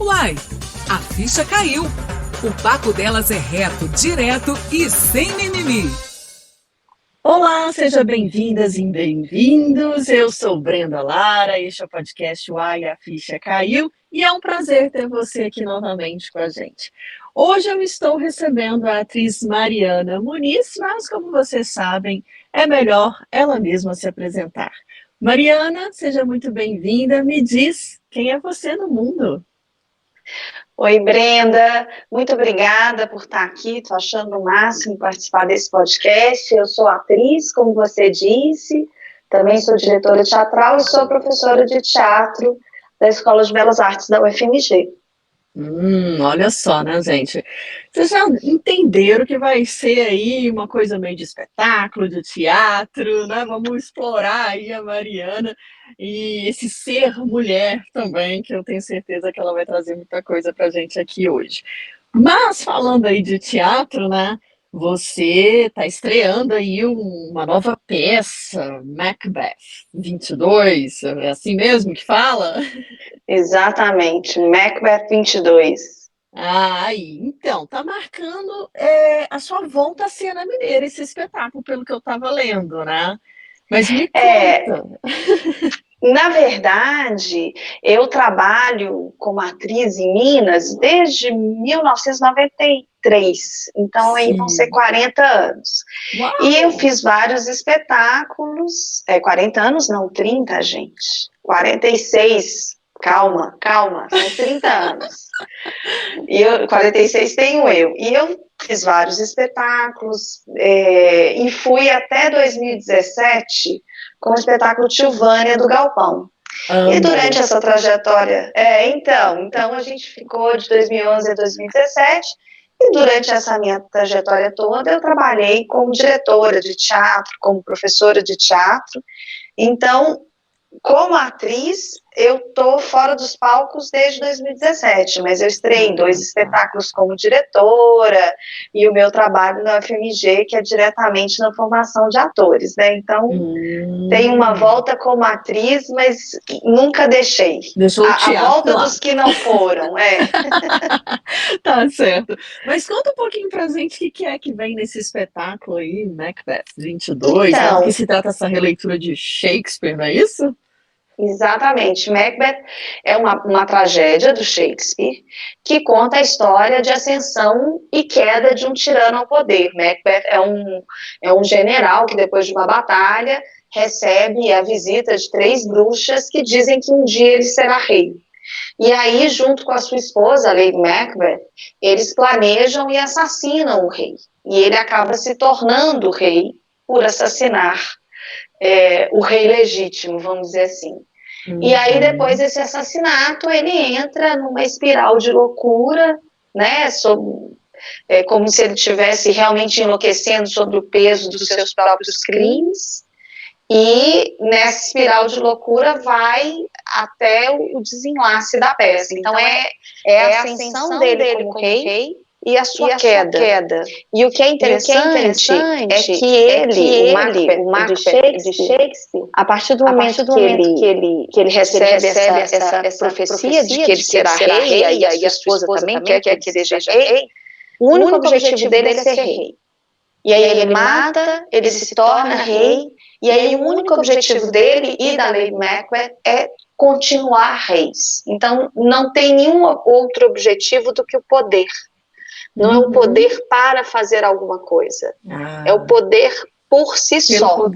Uai, a ficha caiu. O papo delas é reto, direto e sem mimimi. Olá, sejam bem-vindas e bem-vindos. Eu sou Brenda Lara, este é o podcast Uai, a Ficha Caiu e é um prazer ter você aqui novamente com a gente. Hoje eu estou recebendo a atriz Mariana Muniz, mas como vocês sabem, é melhor ela mesma se apresentar. Mariana, seja muito bem-vinda. Me diz, quem é você no mundo? Oi, Brenda, muito obrigada por estar aqui, estou achando o máximo participar desse podcast. Eu sou atriz, como você disse, também sou diretora teatral e sou professora de teatro da Escola de Belas Artes da UFMG. Olha só, né, gente? Vocês já entenderam que vai ser aí uma coisa meio de espetáculo, de teatro, né? Vamos explorar aí a Mariana e esse ser mulher também, que eu tenho certeza que ela vai trazer muita coisa pra gente aqui hoje. Mas falando aí de teatro, né? Você está estreando aí uma nova peça, Macbeth 22, é assim mesmo que fala? Exatamente, Macbeth 22. Então, tá marcando a sua volta à cena mineira, esse espetáculo, pelo que eu estava lendo, né? Mas me conta. Na verdade, eu trabalho como atriz em Minas desde 1993, então aí vão ser 40 anos. Uau! E eu fiz vários espetáculos, 40 anos não, 30, gente, 46, calma, são 30 anos. E 46 tenho eu. E eu fiz vários espetáculos e fui até 2017 com o espetáculo Tilvânia do Galpão. E durante essa trajetória, então a gente ficou de 2011 a 2017, e durante essa minha trajetória toda eu trabalhei como diretora de teatro, como professora de teatro. Então, como atriz, eu estou fora dos palcos desde 2017, mas eu estreiei em 2 espetáculos como diretora, e o meu trabalho na UFMG, que é diretamente na formação de atores, né? Então, tem uma volta como atriz, mas nunca deixei. Deixou o teatro a volta lá. Dos que não foram, Tá certo. Mas conta um pouquinho pra gente o que é que vem nesse espetáculo aí, Macbeth 22, né? Do que se trata essa releitura de Shakespeare, não é isso? Exatamente. Macbeth é uma tragédia do Shakespeare que conta a história de ascensão e queda de um tirano ao poder. Macbeth é um general que, depois de uma batalha, recebe a visita de 3 bruxas que dizem que um dia ele será rei. E aí, junto com a sua esposa, a Lady Macbeth, eles planejam e assassinam o rei. E ele acaba se tornando rei por assassinar o rei legítimo, vamos dizer assim. E aí, depois desse assassinato, ele entra numa espiral de loucura, né, como se ele estivesse realmente enlouquecendo sobre o peso dos seus próprios crimes, e nessa espiral de loucura vai até o desenlace da peça. Então, é a ascensão dele como rei, e a sua queda. E o que é interessante é que ele, o Macbeth de Shakespeare, a partir do momento que ele recebe essa profecia de que ele será rei, e a sua esposa também quer que ele seja rei, o único objetivo dele é ser rei. E aí ele mata, ele se torna rei, e aí o único objetivo dele e da Lady Macbeth é continuar reis. Então, não tem nenhum outro objetivo do que o poder. Não é o poder para fazer alguma coisa. É o poder por si só.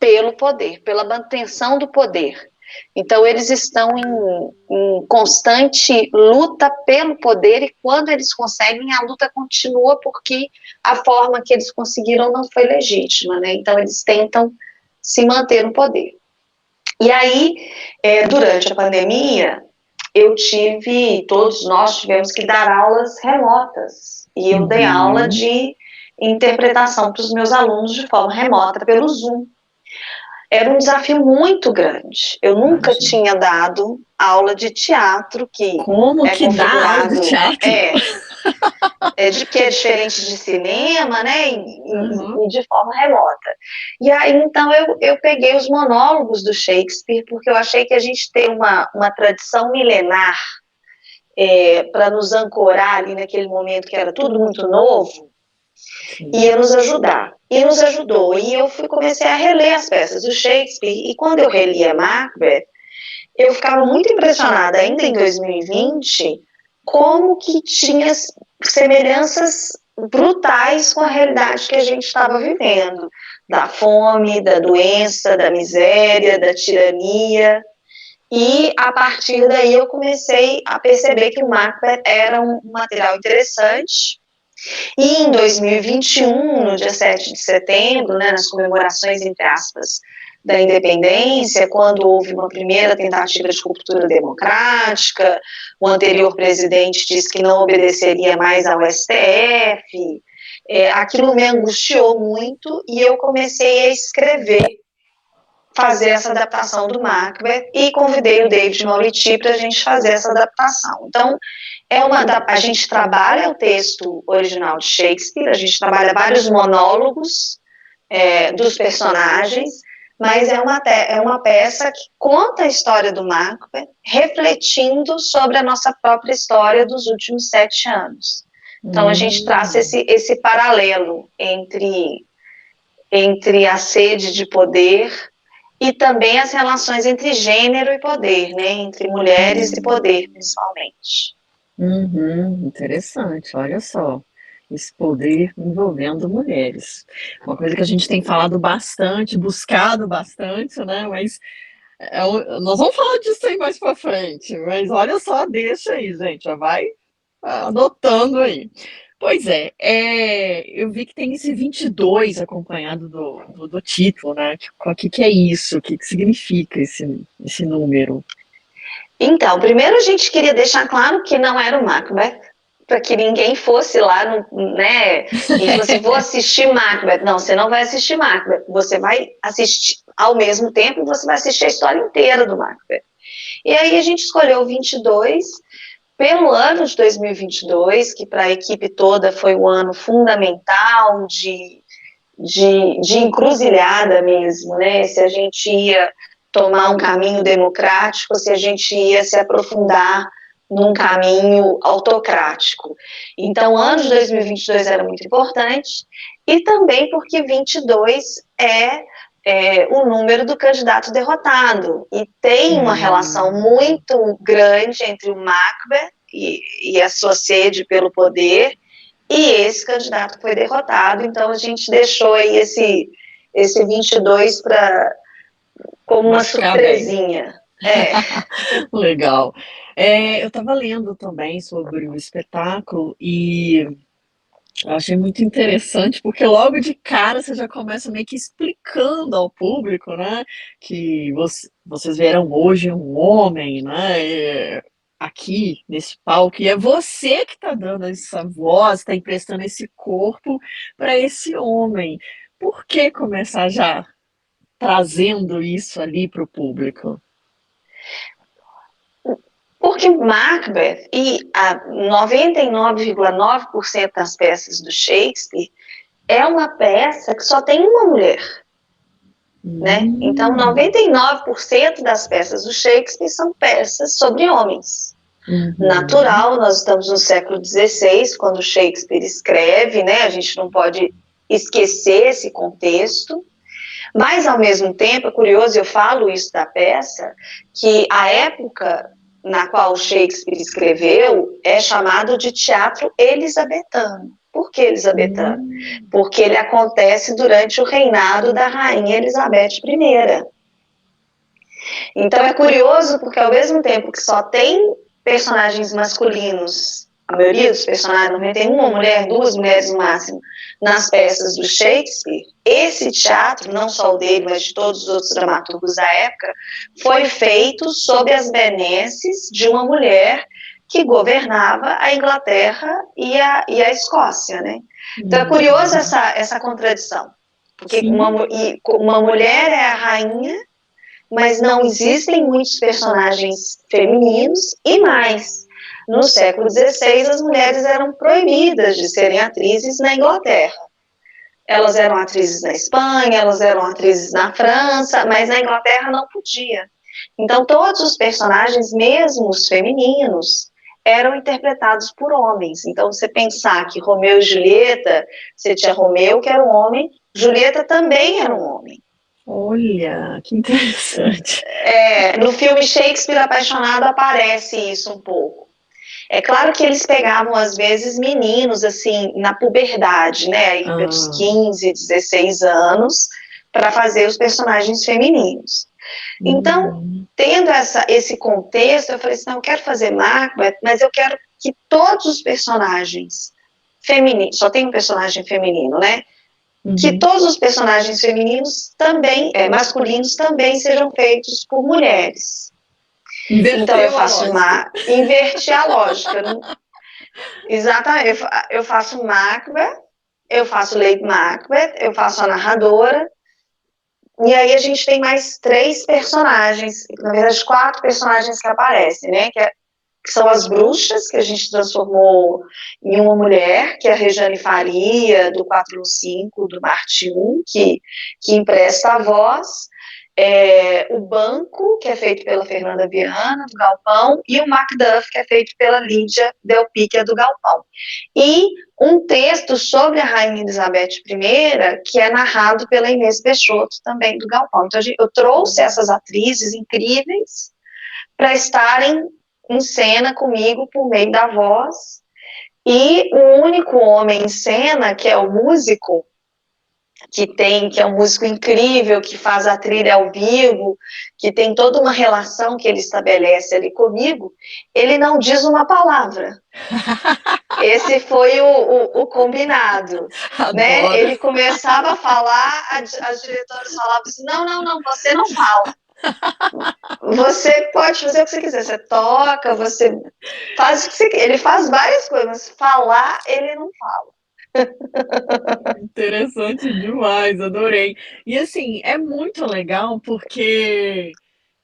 Pelo poder, pela manutenção do poder. Então, eles estão em constante luta pelo poder, e quando eles conseguem, a luta continua, porque a forma que eles conseguiram não foi legítima, né? Então, eles tentam se manter no poder. E aí, durante a pandemia, todos nós tivemos que dar aulas remotas, e eu dei aula de interpretação para os meus alunos de forma remota pelo Zoom. Era um desafio muito grande. Eu nunca tinha dado aula de teatro, Como que dá aula de teatro? Que é diferente de cinema, né? E de forma remota. E aí, então, eu peguei os monólogos do Shakespeare, porque eu achei que a gente tem uma tradição milenar para nos ancorar ali naquele momento que era tudo muito novo, ia nos ajudar. E nos ajudou. E eu comecei a reler as peças do Shakespeare, e quando eu relia Macbeth, eu ficava muito impressionada, ainda em 2020, como que tinha semelhanças brutais com a realidade que a gente estava vivendo, da fome, da doença, da miséria, da tirania. E a partir daí eu comecei a perceber que o Macbeth era um material interessante. E em 2021, no dia 7 de setembro, né, nas comemorações, entre aspas, da independência, quando houve uma primeira tentativa de ruptura democrática, o anterior presidente disse que não obedeceria mais ao STF, aquilo me angustiou muito e eu comecei a escrever, fazer essa adaptação do Macbeth, e convidei o David Mauriti para a gente fazer essa adaptação. Então, a gente trabalha o texto original de Shakespeare, a gente trabalha vários monólogos dos personagens, mas é uma peça que conta a história do Macbeth, refletindo sobre a nossa própria história dos últimos 7 anos. Então, a gente traça esse paralelo entre a sede de poder e também as relações entre gênero e poder, né? Entre mulheres e poder, principalmente. Interessante, olha só. Esse poder envolvendo mulheres. Uma coisa que a gente tem falado bastante, buscado bastante, né? Mas nós vamos falar disso aí mais para frente. Mas olha só, deixa aí, gente. Já vai anotando aí. Pois eu vi que tem esse 22 acompanhado do título, né? O que é isso? O que significa esse número? Então, primeiro a gente queria deixar claro que não era o Macbeth, para que ninguém fosse lá, né? E você vou assistir Macbeth. Não, você não vai assistir Macbeth. Você vai assistir ao mesmo tempo, você vai assistir a história inteira do Macbeth. E aí a gente escolheu o 22 pelo ano de 2022, que para a equipe toda foi um ano fundamental de encruzilhada mesmo, né? Se a gente ia tomar um caminho democrático, se a gente ia se aprofundar num caminho autocrático. Então, o ano de 2022 era muito importante, e também porque 22 é o número do candidato derrotado, e tem uma relação muito grande entre o Macbeth e a sua sede pelo poder e esse candidato que foi derrotado. Então a gente deixou aí esse 22 como uma surpresinha. Legal. Eu estava lendo também sobre o espetáculo e eu achei muito interessante, porque logo de cara você já começa meio que explicando ao público, né, que vocês verão hoje um homem, né, aqui nesse palco, e é você que está dando essa voz, está emprestando esse corpo para esse homem. Por que começar já trazendo isso ali para o público? Porque Macbeth e a 99,9% das peças do Shakespeare é uma peça que só tem uma mulher. Né? Então, 99% das peças do Shakespeare são peças sobre homens. Natural, nós estamos no século XVI, quando Shakespeare escreve, né? A gente não pode esquecer esse contexto. Mas, ao mesmo tempo, é curioso, eu falo isso da peça, que a época na qual Shakespeare escreveu é chamado de teatro elisabetano. Por que elisabetano? Porque ele acontece durante o reinado da rainha Elizabeth I. Então é curioso porque ao mesmo tempo que só tem personagens masculinos, a maioria dos personagens, não tem uma mulher, 2 mulheres no máximo, nas peças do Shakespeare, esse teatro, não só o dele, mas de todos os outros dramaturgos da época, foi feito sob as benesses de uma mulher que governava a Inglaterra e a Escócia, né? Então é curioso essa contradição, porque uma mulher é a rainha, mas não existem muitos personagens femininos, e mais, no século XVI as mulheres eram proibidas de serem atrizes na Inglaterra. Elas eram atrizes na Espanha, elas eram atrizes na França, mas na Inglaterra não podia. Então todos os personagens, mesmo os femininos, eram interpretados por homens. Então, você pensar que Romeu e Julieta, você tinha Romeu, que era um homem, Julieta também era um homem. Olha, que interessante. No filme Shakespeare Apaixonado aparece isso um pouco. É claro que eles pegavam, às vezes, meninos, assim, na puberdade, né, aí pelos 15, 16 anos, para fazer os personagens femininos. Então, tendo esse contexto, eu falei assim, não, eu quero fazer Macbeth, mas eu quero que todos os personagens femininos, só tem um personagem feminino, né? Que todos os personagens femininos também, masculinos, também sejam feitos por mulheres. Então, eu faço inverti a lógica. Exatamente, eu faço Macbeth, eu faço Lady Macbeth, eu faço a narradora, e aí a gente tem mais 3 personagens, na verdade 4 personagens que aparecem, né? Que são as bruxas, que a gente transformou em uma mulher, que é a Regiane Faria, do 415, do Marte 1, que empresta a voz, o Banco, que é feito pela Fernanda Viana, do Galpão, e o Macduff, que é feito pela Lídia Delpy, que é do Galpão. E um texto sobre a Rainha Elizabeth I, que é narrado pela Inês Peixoto, também do Galpão. Então, eu trouxe essas atrizes incríveis para estarem em cena comigo por meio da voz, e o único homem em cena, que é o músico, que é um músico incrível, que faz a trilha ao vivo, que tem toda uma relação que ele estabelece ali comigo, ele não diz uma palavra. Esse foi o combinado, né? Ele começava a falar, as diretoras falavam assim, não, você não fala. Você pode fazer o que você quiser, você toca, você faz o que você quer. Ele faz várias coisas, mas falar, ele não fala. Interessante demais, adorei. E assim, é muito legal porque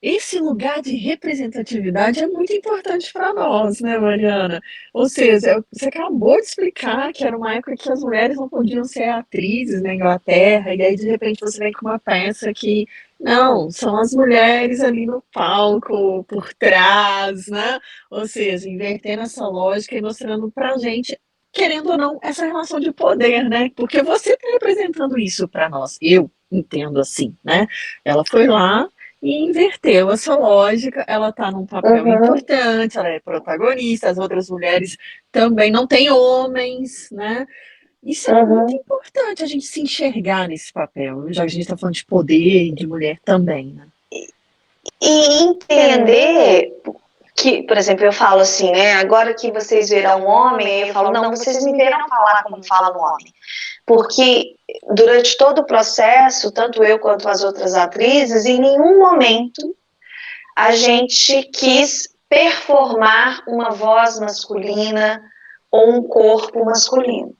esse lugar de representatividade é muito importante para nós, né, Mariana? Ou seja, você acabou de explicar que era uma época que as mulheres não podiam ser atrizes na Inglaterra, e aí de repente você vem com uma peça que, não, são as mulheres ali no palco, por trás, né? Ou seja, invertendo essa lógica e mostrando pra gente, querendo ou não, essa relação de poder, né? Porque você está representando isso para nós. Eu entendo assim, né? Ela foi lá e inverteu essa lógica, ela está num papel importante, ela é protagonista, as outras mulheres também não têm homens, né? Isso é muito importante, a gente se enxergar nesse papel, já que a gente está falando de poder e de mulher também, né? E entender que, por exemplo, eu falo assim, né? Agora que vocês verão um homem, eu falo, não, vocês me verão falar como fala um homem. Porque durante todo o processo, tanto eu quanto as outras atrizes, em nenhum momento a gente quis performar uma voz masculina ou um corpo masculino.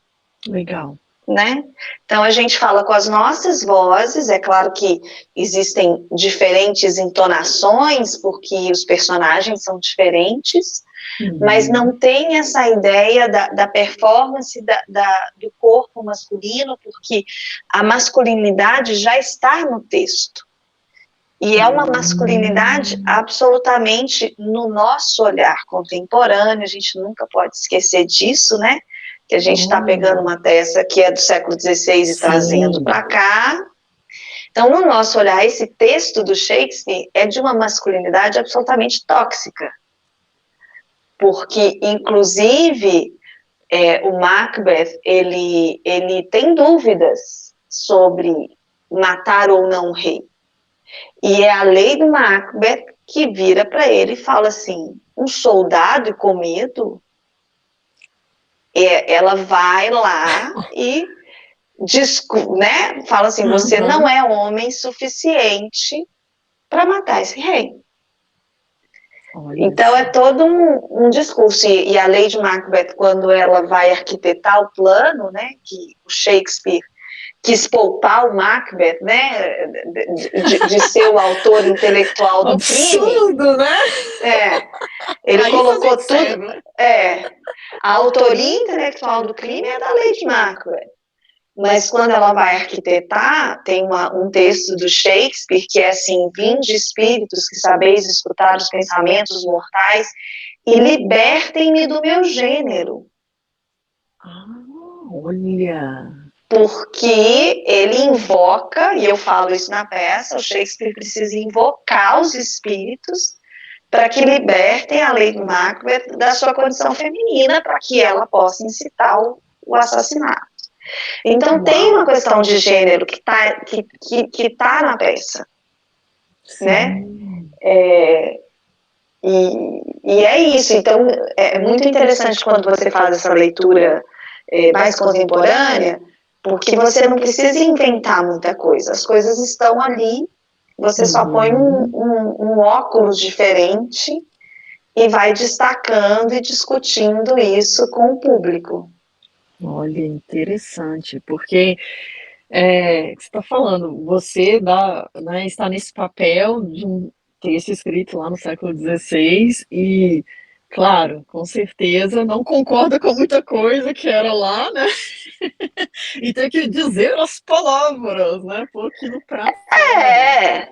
Legal. Né? Então a gente fala com as nossas vozes, é claro que existem diferentes entonações, porque os personagens são diferentes, mas não tem essa ideia da performance do corpo masculino, porque a masculinidade já está no texto. E é uma masculinidade absolutamente no nosso olhar contemporâneo, a gente nunca pode esquecer disso, né? Que a gente está pegando uma peça que é do século XVI e trazendo para cá. Então, no nosso olhar, esse texto do Shakespeare é de uma masculinidade absolutamente tóxica. Porque, inclusive, o Macbeth, ele tem dúvidas sobre matar ou não o rei. E é a lei do Macbeth que vira para ele e fala assim, um soldado com medo, ela vai lá e né, fala assim, você não é homem suficiente para matar esse rei. Então é todo um discurso, e a Lady Macbeth, quando ela vai arquitetar o plano, né, que o Shakespeare quis poupar o Macbeth, né, de ser o autor intelectual do absurdo, crime. Né? Ele aí colocou tudo. A autoria intelectual do crime é da Lady Macbeth. Mas quando ela vai arquitetar, tem um texto do Shakespeare que é assim, vinde espíritos que sabeis escutar os pensamentos mortais e libertem-me do meu gênero. Olha. Porque ele invoca, e eu falo isso na peça, o Shakespeare precisa invocar os espíritos para que libertem a Lady Macbeth da sua condição feminina, para que ela possa incitar o assassinato. Então tem uma questão de gênero que tá na peça, né? E é isso. Então é muito interessante quando você faz essa leitura mais contemporânea, porque você não precisa inventar muita coisa. As coisas estão ali, você só põe um óculos diferente e vai destacando e discutindo isso com o público. Olha, interessante, porque você está falando, você né, está nesse papel de um texto escrito lá no século XVI e, claro, com certeza não concorda com muita coisa que era lá, né? E tem que dizer as palavras, né? Pôr aquilo pra fora.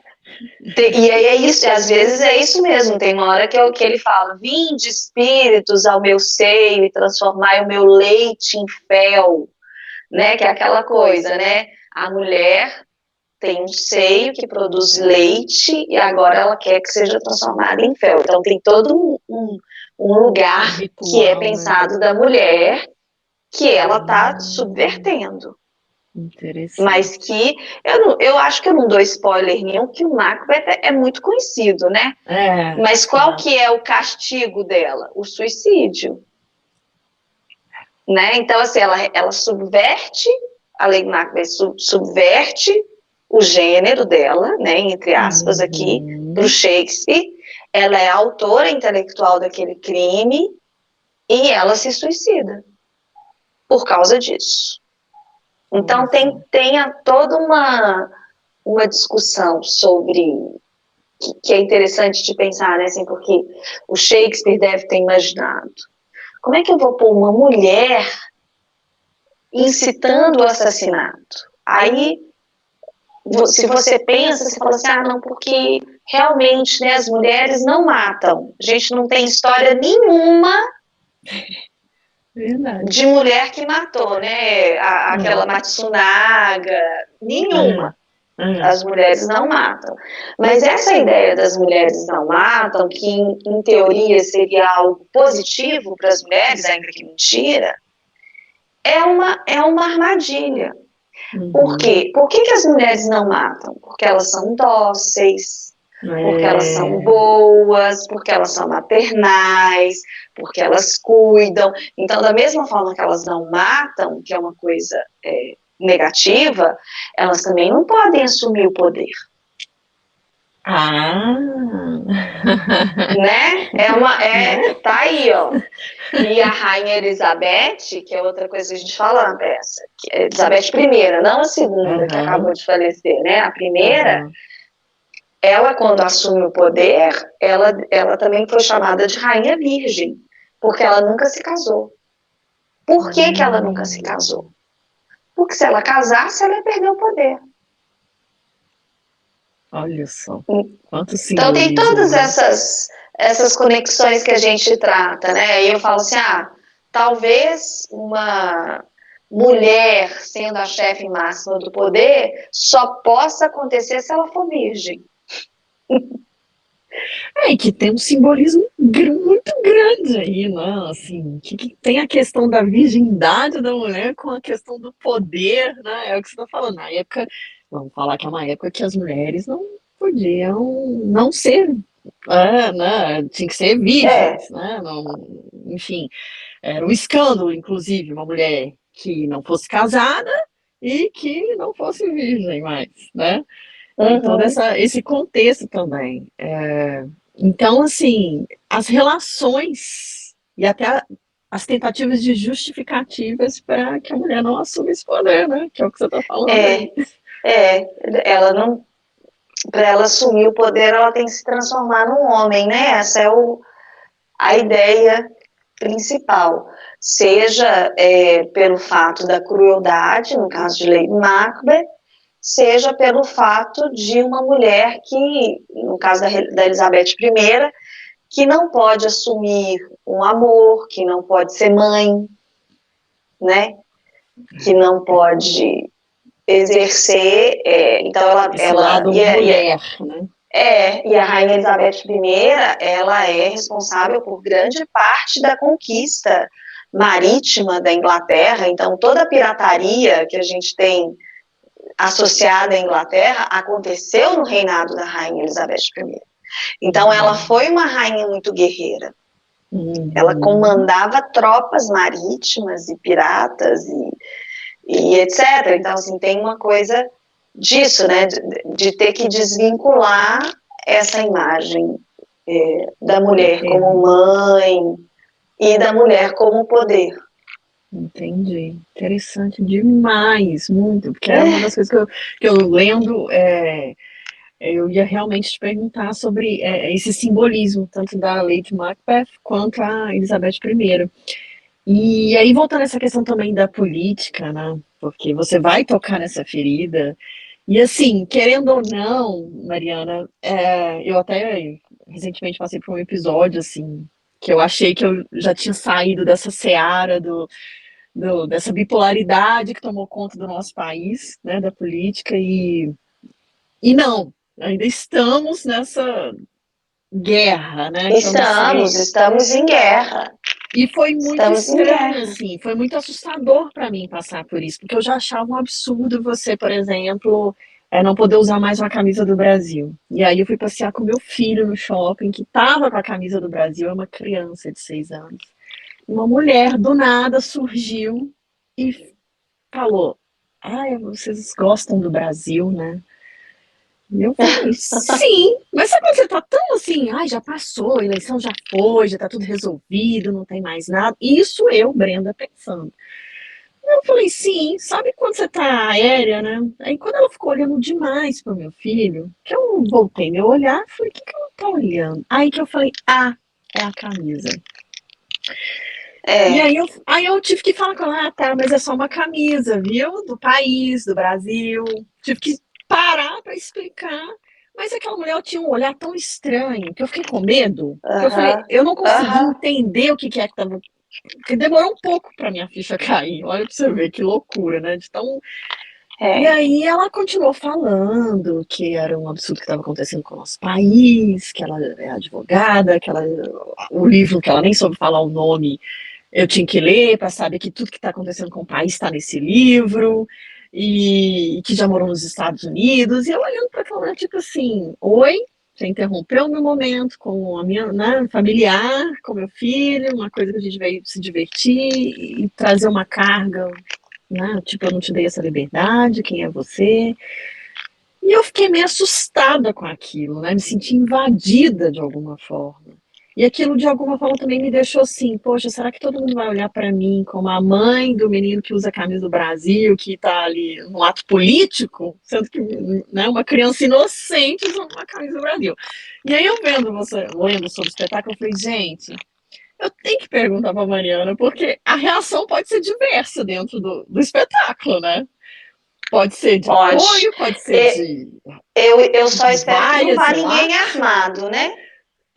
E aí é isso, às vezes é isso mesmo. Tem uma hora que ele fala: vinde espíritos ao meu seio e transformai o meu leite em fel, né? Que é aquela coisa, né? A mulher tem um seio que produz leite e agora ela quer que seja transformada em fel. Então tem todo um lugar Ritual, que é pensado, né, da mulher, que ela está subvertendo. Interessante. Mas que eu acho que eu não dou spoiler nenhum, que o Macbeth é muito conhecido, né? Mas qual que é o castigo dela? O suicídio. Né? Então, assim, ela subverte, a Lady Macbeth subverte o gênero dela, né, entre aspas aqui, para o Shakespeare. Ela é a autora intelectual daquele crime e ela se suicida por causa disso. Então tem toda uma discussão sobre, que é interessante de pensar, né, assim, porque o Shakespeare deve ter imaginado: como é que eu vou pôr uma mulher incitando o assassinato? Aí, se você pensa, você fala assim: não, porque realmente, né, as mulheres não matam. A gente não tem história nenhuma de mulher que matou, né? Aquela Matsunaga, nenhuma. As mulheres não matam. Mas essa ideia das mulheres não matam, que em teoria seria algo positivo para as mulheres, ainda que mentira, é uma armadilha. Por quê? Por que as mulheres não matam? Porque elas são dóceis, porque elas são boas, porque elas são maternais, porque elas cuidam. Então, da mesma forma que elas não matam, que é uma coisa negativa, elas também não podem assumir o poder. Né? Tá aí, ó. E a Rainha Elizabeth, que é outra coisa que a gente fala na peça, que é Elizabeth I, não a segunda, que acabou de falecer, né? A primeira, ela, quando assume o poder, ela também foi chamada de Rainha Virgem, porque ela nunca se casou. Por que ela nunca se casou? Porque se ela casasse, ela ia perder o poder. Olha só. Quanto simbolismo. Então tem todas essas conexões que a gente trata, né? E eu falo assim: talvez uma mulher sendo a chefe máxima do poder só possa acontecer se ela for virgem. E que tem um simbolismo muito grande aí, né? Assim, que tem a questão da virgindade da mulher com a questão do poder, né? É o que você está falando. Na época, vamos falar que é uma época que as mulheres não podiam não ser, né? Tinha que ser virgens, né? Não, enfim, era um escândalo, inclusive, uma mulher que não fosse casada e que não fosse virgem mais, né? Tem todo esse contexto também. Então, assim, as relações e até as tentativas de justificativas para que a mulher não assuma esse poder, né? Que é o que você está falando aí. Ela não... Para ela assumir o poder, ela tem que se transformar num homem, né? Essa é a ideia principal. Seja pelo fato da crueldade, no caso de Lady Macbeth, seja pelo fato de uma mulher que, no caso da Elizabeth I, que não pode assumir um amor, que não pode ser mãe, né? Que não pode exercer, então esse lado mulher, né? E a Rainha Elizabeth I, ela é responsável por grande parte da conquista marítima da Inglaterra, então toda a pirataria que a gente tem associada à Inglaterra aconteceu no reinado da Rainha Elizabeth I. Então ela foi uma rainha muito guerreira. Ela comandava tropas marítimas e piratas e etc. Então, assim, tem uma coisa disso, né, de ter que desvincular essa imagem da mulher como mãe e da mulher como poder. Entendi. Interessante demais, muito, porque é uma das coisas que eu lendo, eu ia realmente te perguntar sobre esse simbolismo, tanto da Lady Macbeth quanto a Elizabeth I. E aí, voltando a essa questão também da política, né? Porque você vai tocar nessa ferida. E assim, querendo ou não, Mariana, eu até recentemente passei por um episódio, assim, que eu achei que eu já tinha saído dessa seara dessa bipolaridade que tomou conta do nosso país, né, da política, e não, ainda estamos nessa guerra, né? Estamos em guerra. E foi muito estranho, assim, foi muito assustador para mim passar por isso, porque eu já achava um absurdo você, por exemplo, não poder usar mais uma camisa do Brasil. E aí eu fui passear com meu filho no shopping, que estava com a camisa do Brasil, é uma criança de 6 anos. Uma mulher, do nada, surgiu e falou, vocês gostam do Brasil, né? E eu falei, sim, mas sabe quando você tá tão assim, já passou, a eleição já foi, já tá tudo resolvido, não tem mais nada. Isso eu, Brenda, pensando. Eu falei, sim, sabe quando você tá aérea, né? Aí quando ela ficou olhando demais pro meu filho, que eu voltei meu olhar, falei, o que ela tá olhando? Aí que eu falei, é a camisa. E aí eu tive que falar com ela, tá, mas é só uma camisa, viu? Do país, do Brasil. Tive que parar para explicar. Mas aquela mulher tinha um olhar tão estranho que eu fiquei com medo. Que eu falei, eu não consegui entender o que é que tava. Porque demorou um pouco para minha ficha cair. Olha para você ver que loucura, né? De tão... E aí ela continuou falando que era um absurdo que estava acontecendo com o nosso país, que ela é advogada, o livro que ela nem soube falar o nome, eu tinha que ler para saber que tudo que está acontecendo com o país está nesse livro, e que já morou nos Estados Unidos, e eu olhando para aquela mulher, tipo assim, oi, você interrompeu o meu momento com a minha, né, familiar, com meu filho, uma coisa que a gente veio se divertir e trazer uma carga, né, tipo, eu não te dei essa liberdade, quem é você? E eu fiquei meio assustada com aquilo, né, me senti invadida de alguma forma. E aquilo, de alguma forma, também me deixou assim, poxa, será que todo mundo vai olhar para mim como a mãe do menino que usa a camisa do Brasil, que está ali no ato político, sendo que, né, uma criança inocente usando uma camisa do Brasil. E aí eu lendo sobre o espetáculo, eu falei, gente, eu tenho que perguntar para a Mariana, porque a reação pode ser diversa dentro do espetáculo, né? Pode ser de apoio, pode ser de... Eu só espero que não vá ninguém armado, né?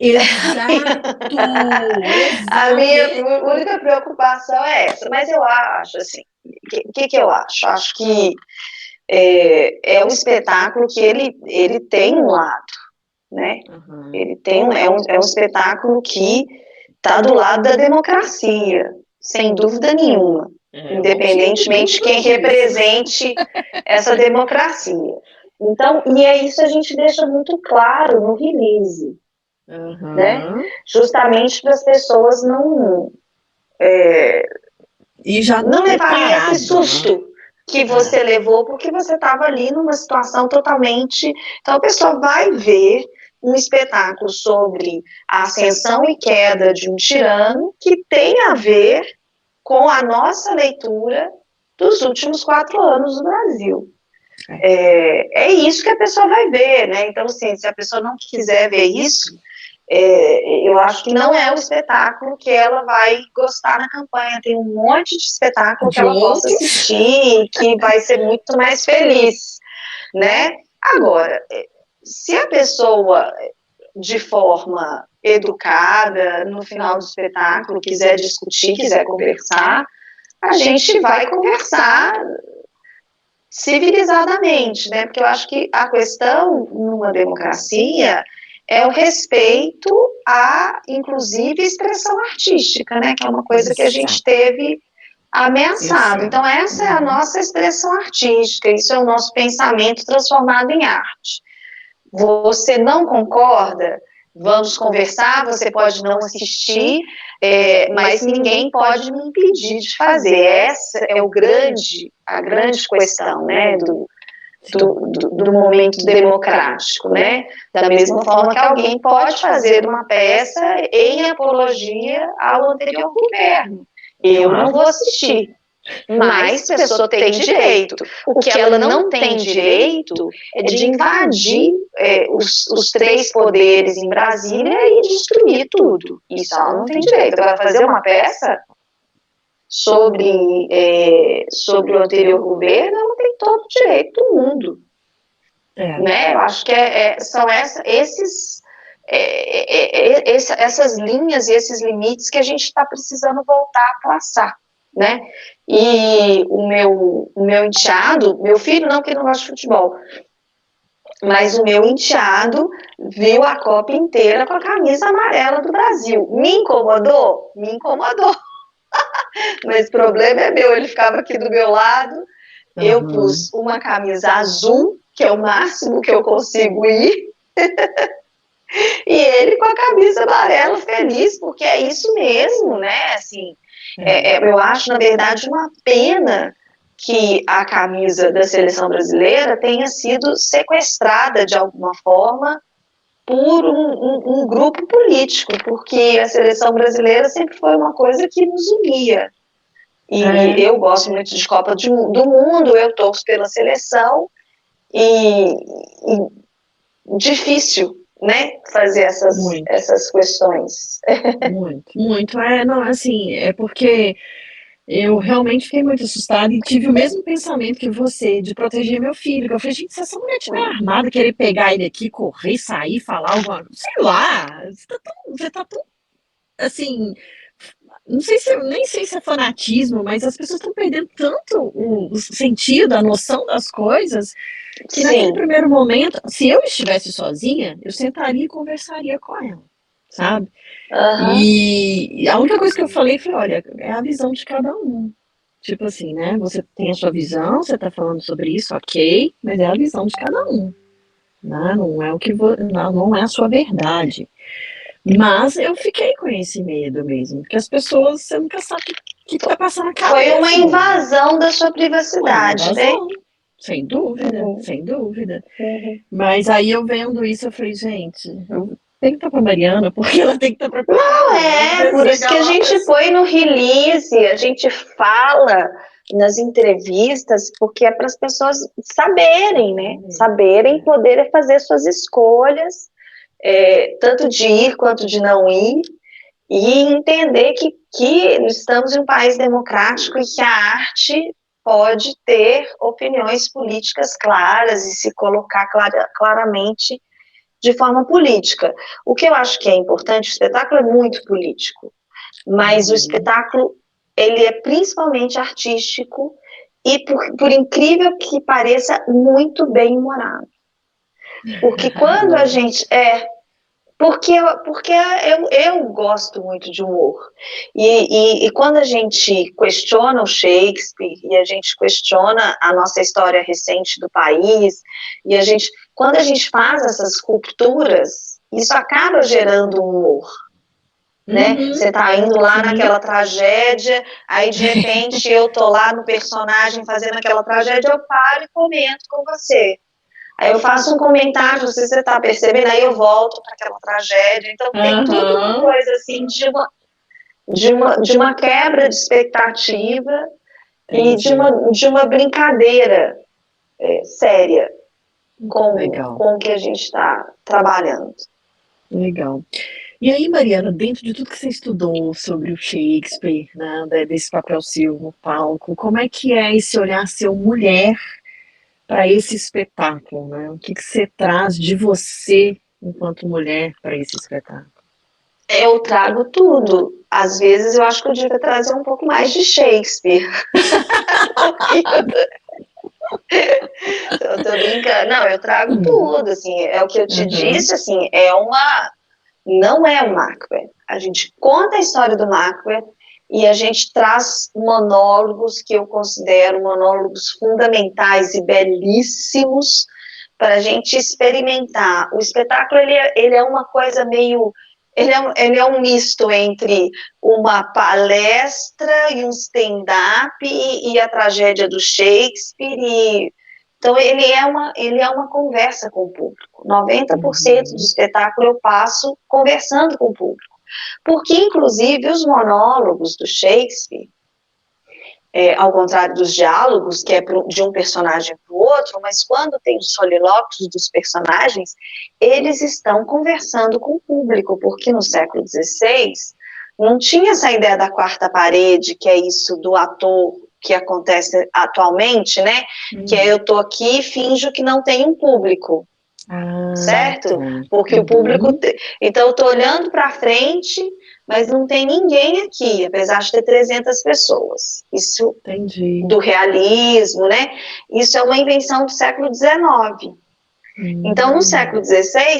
Exato! A minha única preocupação é essa, mas eu acho assim, o que eu acho? Acho que é um espetáculo que ele tem um lado, né? Ele tem é um espetáculo que está do lado da democracia, sem dúvida nenhuma, independentemente de quem represente essa democracia. Então, e é isso a gente deixa muito claro no release. Né? Justamente para as pessoas não levarem esse susto que você levou, porque você estava ali numa situação totalmente... Então a pessoa vai ver um espetáculo sobre a ascensão e queda de um tirano que tem a ver com a nossa leitura dos últimos 4 anos do Brasil. É isso que a pessoa vai ver, né? Então, assim, se a pessoa não quiser ver isso, eu acho que não é o espetáculo que ela vai gostar na campanha. Tem um monte de espetáculo que ela possa assistir, que vai ser muito mais feliz, né? Agora, se a pessoa de forma educada, no final do espetáculo, quiser discutir, quiser conversar, a gente vai conversar civilizadamente, né? Porque eu acho que a questão numa democracia é o respeito à, inclusive, expressão artística, né? Que é uma coisa que a gente teve ameaçado. Então, essa é a nossa expressão artística, isso é o nosso pensamento transformado em arte. Você não concorda? Vamos conversar, você pode não assistir, mas ninguém pode me impedir de fazer. Essa é a grande questão, né, do momento democrático, né? Da mesma forma que alguém pode fazer uma peça em apologia ao anterior governo. Eu não vou assistir, mas a pessoa tem direito. O que ela não tem direito é de invadir os três poderes em Brasília e destruir tudo. Isso ela não tem direito. Agora, fazer uma peça sobre o anterior governo, ela tem todo o direito do mundo. Né? Eu acho que são essas linhas e esses limites que a gente está precisando voltar a traçar, né? E o meu enteado, meu filho não, que não gosta de futebol, mas o meu enteado viu a Copa inteira com a camisa amarela do Brasil. Me incomodou? Me incomodou. Mas o problema é meu, ele ficava aqui do meu lado, eu pus uma camisa azul, que é o máximo que eu consigo ir, e ele com a camisa amarela feliz, porque é isso mesmo, né? Assim, eu acho, na verdade, uma pena que a camisa da seleção brasileira tenha sido sequestrada de alguma forma por um grupo político, porque a seleção brasileira sempre foi uma coisa que nos unia. E eu gosto muito de Copa do Mundo, eu torço pela seleção, e difícil, né, fazer essas questões. Muito. Não, assim, é porque eu realmente fiquei muito assustada e tive o mesmo pensamento que você, de proteger meu filho. Que eu falei, gente, se essa mulher estiver armada, querer pegar ele aqui, correr, sair, falar alguma coisa, sei lá, você tá tão, assim, não sei se, nem sei se é fanatismo, mas as pessoas estão perdendo tanto o sentido, a noção das coisas, que naquele primeiro momento, se eu estivesse sozinha, eu sentaria e conversaria com ela, sabe? E a única coisa que eu falei foi, olha, é a visão de cada um. Tipo assim, né? Você tem a sua visão, você tá falando sobre isso, ok, mas é a visão de cada um. Né? Não é o que não é a sua verdade. Mas eu fiquei com esse medo mesmo, porque as pessoas, você nunca sabe o que tá passando na cabeça. Foi uma invasão da sua privacidade, né? Sem dúvida, sem dúvida. Mas aí eu vendo isso, eu falei, gente, eu tenho que estar pra Mariana, porque ela tem que estar preparada. Não, por isso que a gente põe no release, a gente fala nas entrevistas, porque é para as pessoas saberem, né? Saberem, poderem fazer suas escolhas, tanto de ir quanto de não ir, e entender que estamos em um país democrático e que a arte pode ter opiniões políticas claras e se colocar claramente de forma política. O que eu acho que é importante, o espetáculo é muito político, mas o espetáculo, ele é principalmente artístico e, por incrível que pareça, muito bem humorado. Porque quando a gente... Porque eu gosto muito de humor. E quando a gente questiona o Shakespeare, e a gente questiona a nossa história recente do país, quando a gente faz essas rupturas, isso acaba gerando humor. Né? Você tá indo lá naquela tragédia, aí de repente eu tô lá no personagem fazendo aquela tragédia, eu paro e comento com você. Aí eu faço um comentário, não sei se você está percebendo, aí eu volto para aquela tragédia. Então tem tudo uma coisa assim de uma quebra de expectativa e de uma brincadeira séria com o que a gente está trabalhando. Legal. E aí, Mariana, dentro de tudo que você estudou sobre o Shakespeare, né, desse papel seu no palco, como é que é esse olhar seu mulher para esse espetáculo, né? O que você traz de você enquanto mulher, para esse espetáculo? Eu trago tudo. Às vezes eu acho que eu devia trazer um pouco mais de Shakespeare. Eu tô brincando. Não, eu trago tudo, assim, é o que eu te disse, assim, não é um Macbeth. A gente conta a história do Macbeth e a gente traz monólogos que eu considero monólogos fundamentais e belíssimos para a gente experimentar. O espetáculo, ele é uma coisa meio... Ele é um misto entre uma palestra e um stand-up e a tragédia do Shakespeare. Então, ele é uma conversa com o público. 90% do espetáculo eu passo conversando com o público. Porque, inclusive, os monólogos do Shakespeare, ao contrário dos diálogos, que é de um personagem para o outro, mas quando tem os solilóquios dos personagens, eles estão conversando com o público, porque no século XVI não tinha essa ideia da quarta parede, que é isso do ator que acontece atualmente, né? Que é eu estou aqui e finjo que não tem um público, certo? Porque o público... Então eu estou olhando para frente, mas não tem ninguém aqui, apesar de ter 300 pessoas. Isso do realismo, né? Isso é uma invenção do século XIX. Então, no século XVI,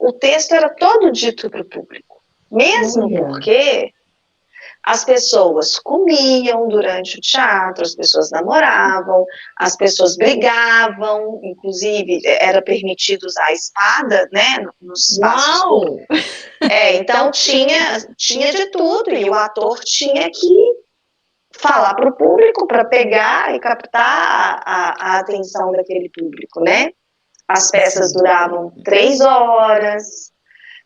o texto era todo dito para o público. Mesmo porque as pessoas comiam durante o teatro, as pessoas namoravam, as pessoas brigavam, inclusive era permitido usar a espada, né, nos espaços públicos. Então tinha de tudo, e o ator tinha que falar para o público para pegar e captar a atenção daquele público, né? As peças duravam 3 horas,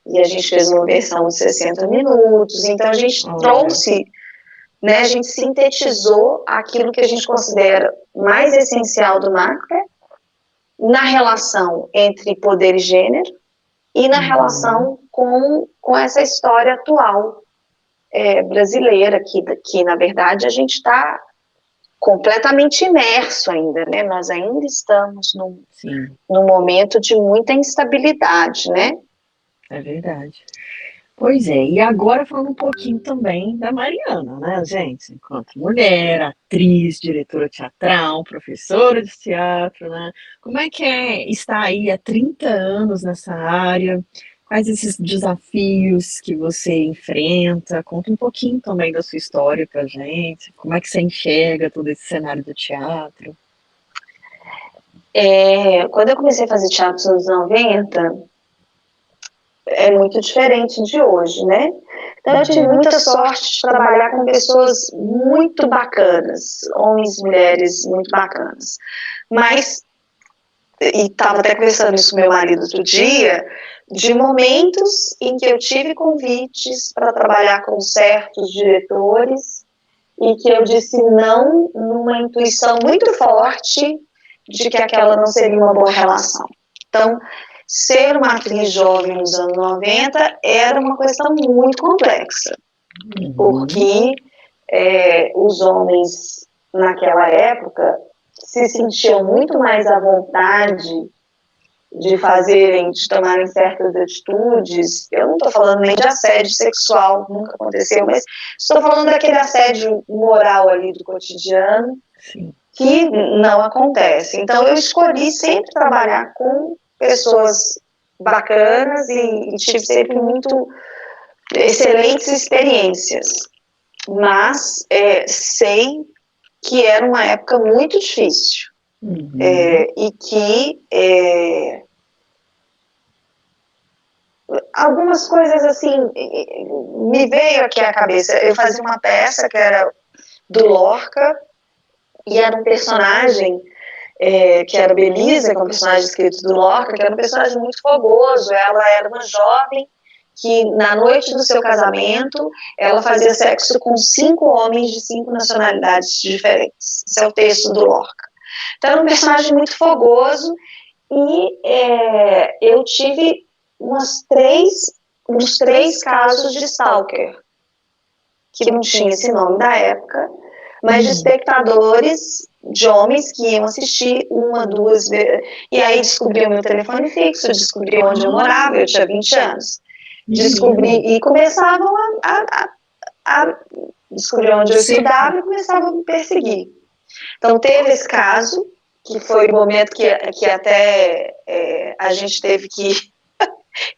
e a gente fez uma versão de 60 minutos, então a gente trouxe, né, a gente sintetizou aquilo que a gente considera mais essencial do Macbeth na relação entre poder e gênero e na relação com essa história atual brasileira, que na verdade a gente está completamente imerso ainda, né? Nós ainda estamos num momento de muita instabilidade, né? É verdade. Pois é, e agora falando um pouquinho também da Mariana, né, gente? Enquanto mulher, atriz, diretora teatral, professora de teatro, né? Como é que é estar aí há 30 anos nessa área? Quais esses desafios que você enfrenta? Conta um pouquinho também da sua história pra gente. Como é que você enxerga todo esse cenário do teatro? Quando eu comecei a fazer teatro nos anos 90, é muito diferente de hoje, né? Então eu tive muita sorte de trabalhar com pessoas muito bacanas, homens e mulheres muito bacanas. Mas, e estava até conversando isso com meu marido outro dia, de momentos em que eu tive convites para trabalhar com certos diretores e que eu disse não numa intuição muito forte de que aquela não seria uma boa relação. Então, ser uma atriz jovem nos anos 90 era uma questão muito complexa, porque os homens naquela época se sentiam muito mais à vontade de tomarem certas atitudes. Eu não estou falando nem de assédio sexual, nunca aconteceu, mas estou falando daquele assédio moral ali do cotidiano, que não acontece. Então eu escolhi sempre trabalhar com pessoas bacanas e tive sempre muito excelentes experiências, mas sei que era uma época muito difícil e que algumas coisas assim me veio aqui à cabeça. Eu fazia uma peça que era do Lorca e era um personagem que era Belisa, que é um personagem escrito do Lorca, que era um personagem muito fogoso. Ela era uma jovem que, na noite do seu casamento, ela fazia sexo com 5 homens de 5 nacionalidades diferentes. Esse é o texto do Lorca. Então, era um personagem muito fogoso e eu tive uns 3 casos de stalker, que não tinha esse nome da época, mas de espectadores de homens que iam assistir uma, duas vezes, e aí descobriu meu telefone fixo, descobriu onde eu morava, eu tinha 20 anos, descobri, e começavam a descobrir onde eu estudava e começavam a me perseguir. Então teve esse caso, que foi o momento que até a gente teve que...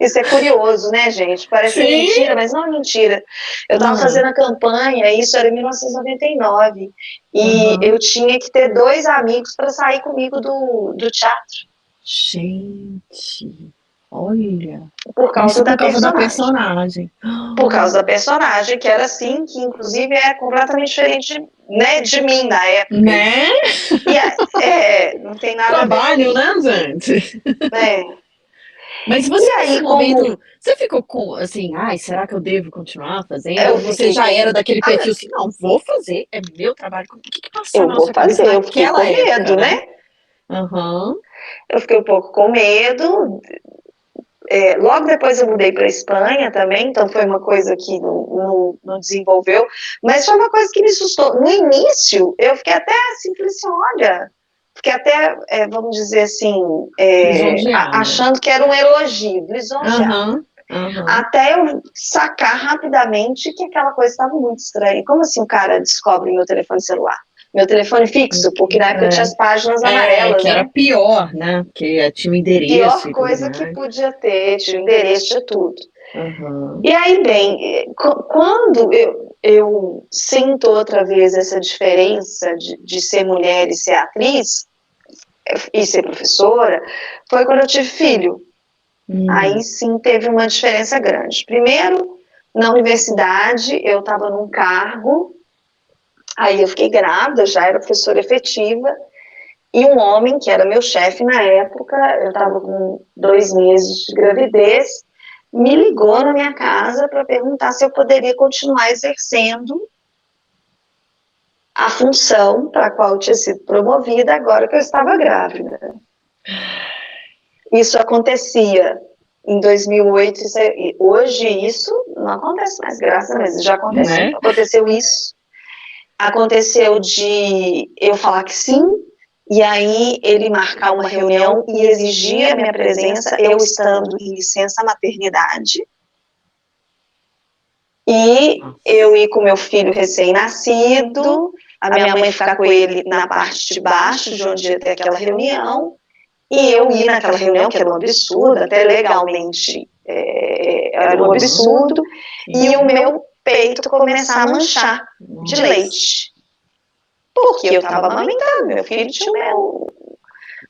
Isso é curioso, né, gente? Parece mentira, mas não é mentira. Eu estava fazendo a campanha, isso era em 1999, e eu tinha que ter 2 amigos para sair comigo do teatro. Gente, olha. Por causa da personagem. Por causa da personagem, que era assim, que inclusive é completamente diferente, né, de mim na época. Né? E não tem nada Trabalho, a ver. né, gente? Mas você, E aí, nesse momento, você ficou com, assim, ai, será que eu devo continuar fazendo? Ou você já era daquele perfil assim, não, vou fazer, é meu trabalho. O que passou na sua cabeça eu fiquei com medo, né? Eu fiquei um pouco com medo. Logo depois eu mudei para a Espanha também, então foi uma coisa que não desenvolveu, mas foi uma coisa que me assustou. No início, eu fiquei até assim, falei assim, olha, fiquei até, vamos dizer assim, achando que era um elogio, lisonjeado. Até eu sacar rapidamente que aquela coisa estava muito estranha. Como assim o cara descobre meu telefone celular? Meu telefone fixo, porque na época tinha as páginas amarelas, que era pior, né? Porque tinha o endereço. Pior coisa que podia ter, tinha o endereço, tinha tudo. E aí, bem, quando eu sinto outra vez essa diferença de ser mulher e ser atriz, e ser professora, foi quando eu tive filho. Aí sim teve uma diferença grande. Primeiro, na universidade, eu estava num cargo, aí eu fiquei grávida, já era professora efetiva, e um homem, que era meu chefe na época, eu estava com 2 meses de gravidez, me ligou na minha casa para perguntar se eu poderia continuar exercendo a função para a qual eu tinha sido promovida agora que eu estava grávida. Isso acontecia em 2008, hoje isso não acontece mais, graças a Deus, já aconteceu. Aconteceu isso, aconteceu de eu falar que sim, e aí ele marcar uma reunião e exigir a minha presença, eu estando em licença maternidade, e eu ir com meu filho recém-nascido, a minha mãe ficar com ele na parte de baixo, de onde ia ter aquela reunião, e eu ir naquela reunião, que era um absurdo, até legalmente era um absurdo, e o meu peito começar a manchar de leite. Porque eu estava amamentando, meu filho tinha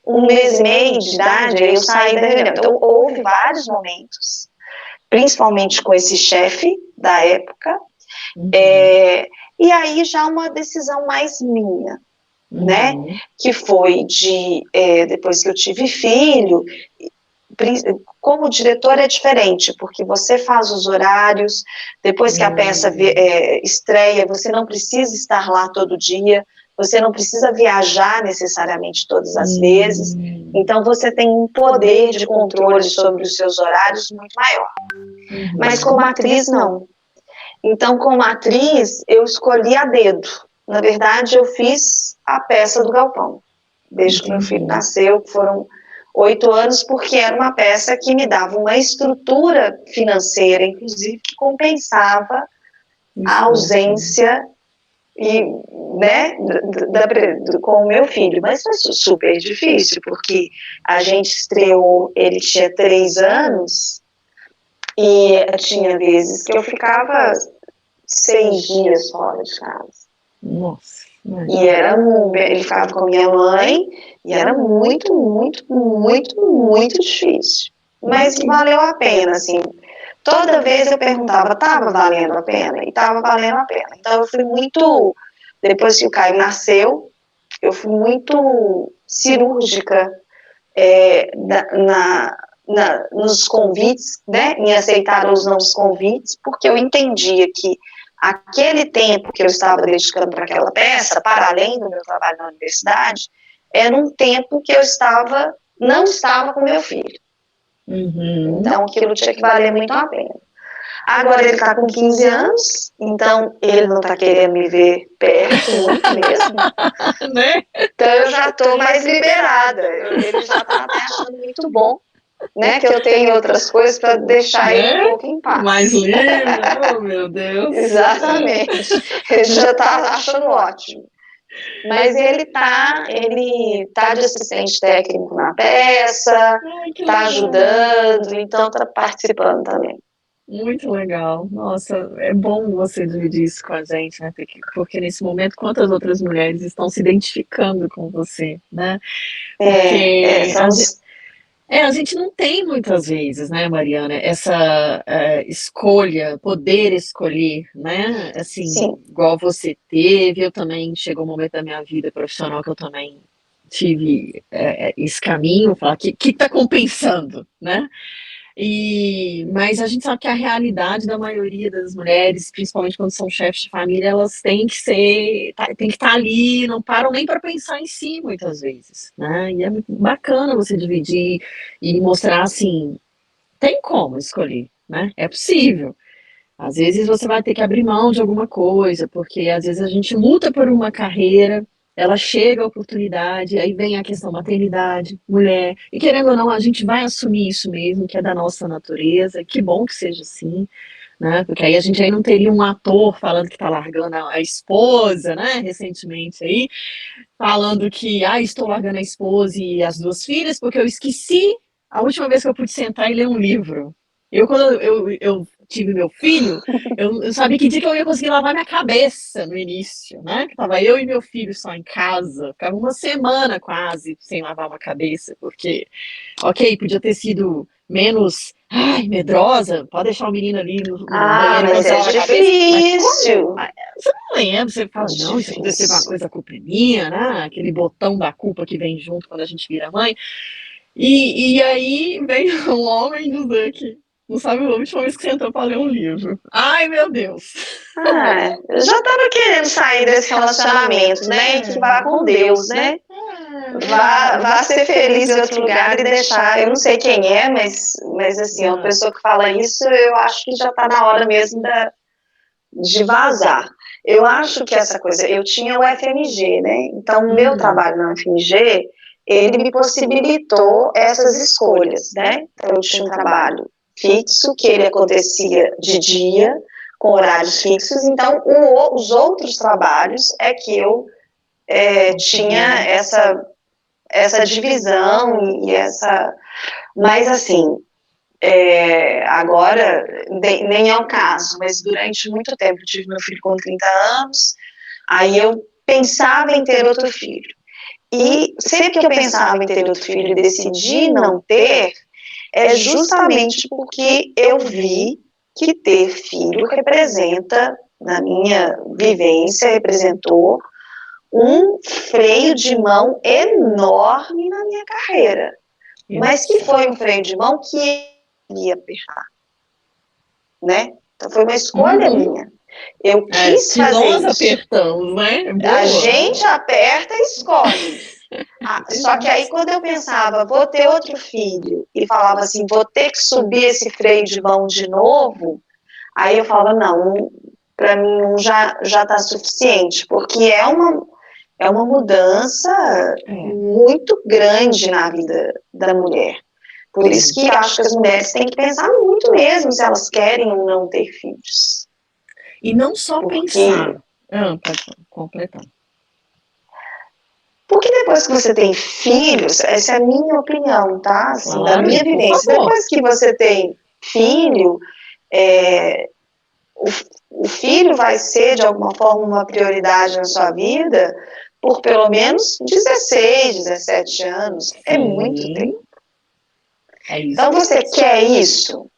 um mês e meio de idade, aí eu saí da reunião. Então, houve vários momentos, principalmente com esse chefe da época, e aí já uma decisão mais minha, né, que foi depois que eu tive filho, como diretor é diferente, porque você faz os horários, depois que a peça estreia, você não precisa estar lá todo dia, você não precisa viajar necessariamente todas as vezes, então você tem um poder de controle sobre os seus horários muito maior. Mas como atriz, não. Então, como atriz, eu escolhi a dedo. Na verdade, eu fiz a peça do Galpão, desde que meu filho nasceu, que foram 8 anos, porque era uma peça que me dava uma estrutura financeira, inclusive, que compensava a ausência com o meu filho. Mas foi super difícil, porque a gente estreou, ele tinha 3 anos, e tinha vezes que eu ficava 6 dias fora de casa. Nossa. E ele ficava com a minha mãe, e era muito, muito, muito, muito difícil. Mas valeu a pena, assim. Toda vez eu perguntava, estava valendo a pena? E estava valendo a pena. Então eu fui muito, depois que o Caio nasceu, eu fui muito cirúrgica nos convites, né, em aceitar ou não os convites, porque eu entendia que aquele tempo que eu estava dedicando para aquela peça, para além do meu trabalho na universidade, era um tempo que eu não estava com meu filho. Então, aquilo tinha que valer muito a pena. Agora ele está com 15 anos, então ele não está querendo me ver perto, muito mesmo. Né? Então eu já estou mais liberada. Ele já está até achando muito bom, né? Que eu tenho outras coisas para deixar ele um pouco em paz. Mais livre, oh meu Deus. Exatamente. Ele já está achando ótimo. Mas ele tá de assistente técnico na peça, está ajudando, então está participando também. Muito legal. Nossa, é bom você dividir isso com a gente, né? Porque nesse momento, quantas outras mulheres estão se identificando com você, né? Porque a gente não tem muitas vezes, né, Mariana, essa escolha, poder escolher, né? Assim, Sim. igual você teve, eu também, chegou um momento da minha vida profissional que eu também tive esse caminho, falar que está compensando, né? Mas a gente sabe que a realidade da maioria das mulheres, principalmente quando são chefes de família, elas têm que estar ali, não param nem para pensar em si muitas vezes, né? E é muito bacana você dividir e mostrar assim, tem como escolher, né? É possível. Às vezes você vai ter que abrir mão de alguma coisa, porque às vezes a gente luta por uma carreira, ela chega a oportunidade, aí vem a questão maternidade, mulher, e querendo ou não, a gente vai assumir isso mesmo, que é da nossa natureza, que bom que seja assim, né? Porque aí a gente aí não teria um ator falando que está largando a esposa, né? Recentemente aí, falando que, estou largando a esposa e as 2 filhas, porque eu esqueci a última vez que eu pude sentar e ler um livro. Quando eu tive meu filho, eu sabia que dia que eu ia conseguir lavar minha cabeça no início, né? Que tava eu e meu filho só em casa, ficava uma semana quase sem lavar uma cabeça, porque, ok, podia ter sido menos, medrosa, pode deixar o menino ali no banheiro. Mas é difícil. Você não lembra, você fala, não, isso aconteceu uma coisa, a culpa é minha, né? Aquele botão da culpa que vem junto quando a gente vira mãe. E aí vem um homem dizer que não sabe a última vez que sentou para ler um livro. Ai, meu Deus! Eu já estava querendo sair desse relacionamento, né? E que vá com Deus, né? Vá ser feliz em outro lugar e deixar. Eu não sei quem é, mas assim, uma pessoa que fala isso, eu acho que já está na hora mesmo de vazar. Eu acho que essa coisa. Eu tinha o FMG, né? Então, o meu trabalho no FMG, ele me possibilitou essas escolhas, né? Então, eu tinha um trabalho fixo, que ele acontecia de dia, com horários fixos, então os outros trabalhos é que eu tinha essa divisão e essa... Mas, assim, agora nem é o caso, mas durante muito tempo eu tive meu filho com 30 anos, aí eu pensava em ter outro filho. E sempre que eu pensava em ter outro filho e decidi não ter, é justamente porque eu vi que ter filho representa, na minha vivência, representou um freio de mão enorme na minha carreira. Mas que foi um freio de mão que eu ia apertar, né? Então foi uma escolha minha. Eu quis fazer nós isso. Apertamos, né? A gente aperta e escolhe. Só que aí quando eu pensava, vou ter outro filho, e falava assim, vou ter que subir esse freio de mão de novo, aí eu falava, não, para mim já está suficiente, porque é uma mudança muito grande na vida da mulher. Por isso que acho que as mulheres têm que pensar muito mesmo se elas querem ou não ter filhos. E não só pensar. Pode completar. Porque depois que você tem filhos, essa é a minha opinião, tá? Assim, da minha vivência. Depois que você tem filho, o filho vai ser, de alguma forma, uma prioridade na sua vida por pelo menos 16, 17 anos. É muito tempo. Então, você quer isso?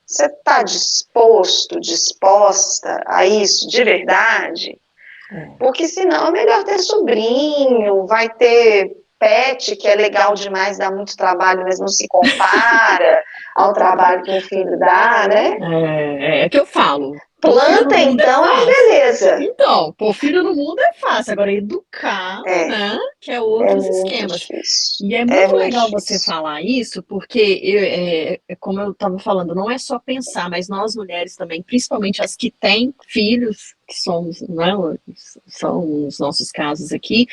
Você está disposta a isso de verdade? Porque senão é melhor ter sobrinho, vai ter pet, que é legal demais, dá muito trabalho, mas não se compara ao trabalho que um filho dá, né? É que eu falo, Planta, então, é uma beleza. Então, pôr filho no mundo é fácil, agora educar, né, que é outros muito esquemas. difícil. E é muito legal difícil. você falar isso, porque, como eu estava falando, não é só pensar, mas nós mulheres também, principalmente as que têm filhos, que somos, né, são os nossos casos aqui,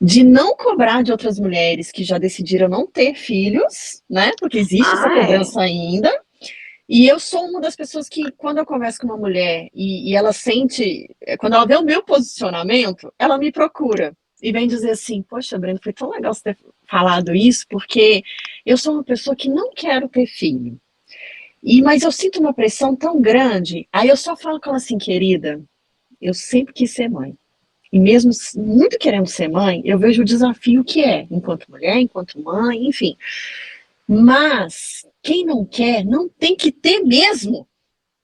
de não cobrar de outras mulheres que já decidiram não ter filhos, né, porque existe essa cobrança ainda. E eu sou uma das pessoas que, quando eu converso com uma mulher e ela sente, quando ela vê o meu posicionamento, ela me procura e vem dizer assim: poxa, Breno, foi tão legal você ter falado isso, porque eu sou uma pessoa que não quero ter filho. Mas eu sinto uma pressão tão grande. Aí eu só falo com ela assim: querida, eu sempre quis ser mãe. E mesmo muito querendo ser mãe, eu vejo o desafio que é, enquanto mulher, enquanto mãe, enfim. Mas quem não quer, não tem que ter mesmo.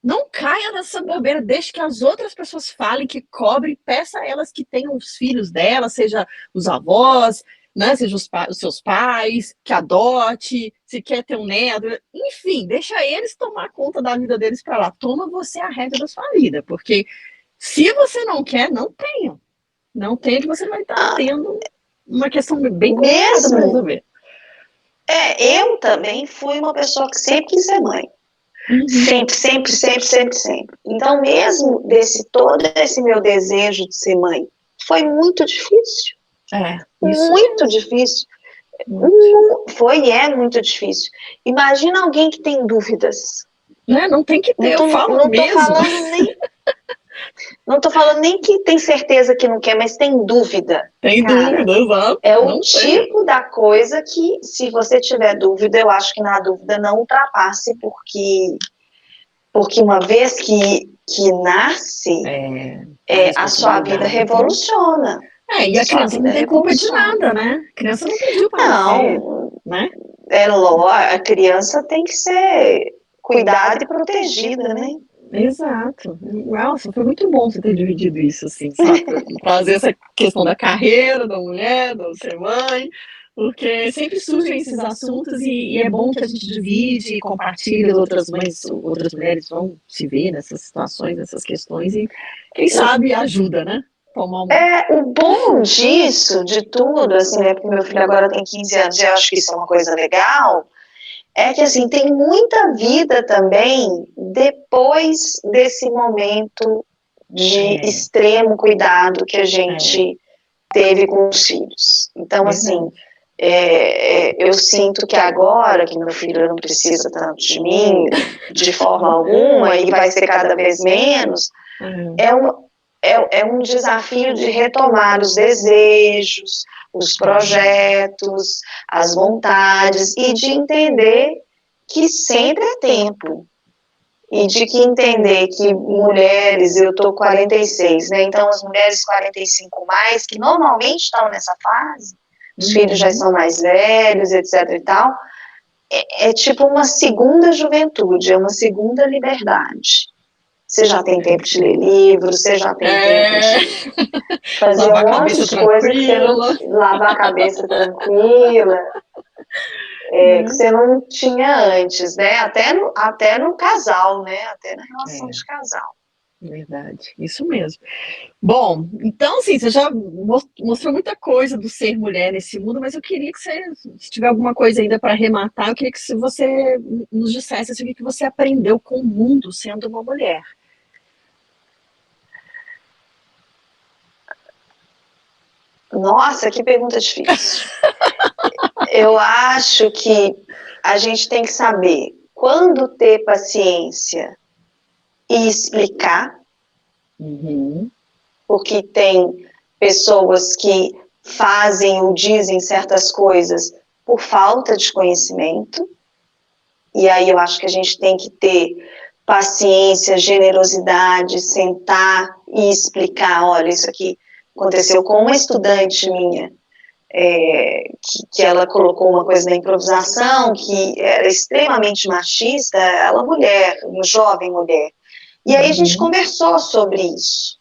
Não caia nessa bobeira, deixe que as outras pessoas falem, que cobrem, peça a elas que tenham os filhos delas, seja os avós, né, seja os seus pais, que adote, se quer ter um neto, enfim, deixa eles tomar conta da vida deles para lá. Toma você a rédea da sua vida, porque se você não quer, não tenha. Não tenha, que você vai estar tendo uma questão bem complicada para resolver. Eu também fui uma pessoa que sempre quis ser mãe. Sempre. Então, mesmo todo esse meu desejo de ser mãe, foi muito difícil. Muito difícil. Foi e é muito difícil. Imagina alguém que tem dúvidas. Não tem que ter, eu falo mesmo. Não tô falando nem que tem certeza que não quer, mas tem dúvida. Tem dúvida, exato. É o tipo da coisa que, se você tiver dúvida, eu acho que na dúvida não ultrapasse, porque uma vez que nasce, a sua vida revoluciona. E a criança não tem culpa de nada, né? A criança não pediu para nascer, né? A criança tem que ser cuidada e protegida, né? Exato. Nossa, foi muito bom você ter dividido isso, assim, sabe? Trazer essa questão da carreira da mulher, da ser mãe, porque sempre surgem esses assuntos e é bom que a gente divide e compartilha, outras mães, outras mulheres vão se ver nessas situações, nessas questões e, quem sabe, ajuda, né? O bom disso, de tudo, assim, né, porque meu filho agora tem 15 anos e eu acho que isso é uma coisa legal, é que, assim, tem muita vida também depois desse momento de extremo cuidado que a gente teve com os filhos. Então, assim, eu sinto que agora que meu filho não precisa tanto de mim, de forma alguma, e vai ser cada vez menos, é um desafio de retomar os desejos, os projetos, as vontades, e de entender que sempre é tempo. E de que entender que mulheres, eu estou 46, né? Então as mulheres 45 mais, que normalmente estão nessa fase, os filhos já são mais velhos, etc e tal, é tipo uma segunda juventude, é uma segunda liberdade. Você já tem tempo de ler livros, você já tem tempo de fazer um monte de coisa que você não... Lavar a cabeça tranquila, que você não tinha antes, né? Até no casal, né? Até na relação de casal. Verdade, isso mesmo. Bom, então, assim, você já mostrou muita coisa do ser mulher nesse mundo, mas eu queria que você, se tiver alguma coisa ainda para arrematar, eu queria que você nos dissesse assim, o que você aprendeu com o mundo sendo uma mulher. Nossa, que pergunta difícil. Eu acho que a gente tem que saber quando ter paciência e explicar, porque tem pessoas que fazem ou dizem certas coisas por falta de conhecimento, e aí eu acho que a gente tem que ter paciência, generosidade, sentar e explicar, olha, isso aqui aconteceu com uma estudante minha, que ela colocou uma coisa na improvisação que era extremamente machista, ela mulher, uma jovem mulher, e aí a gente conversou sobre isso,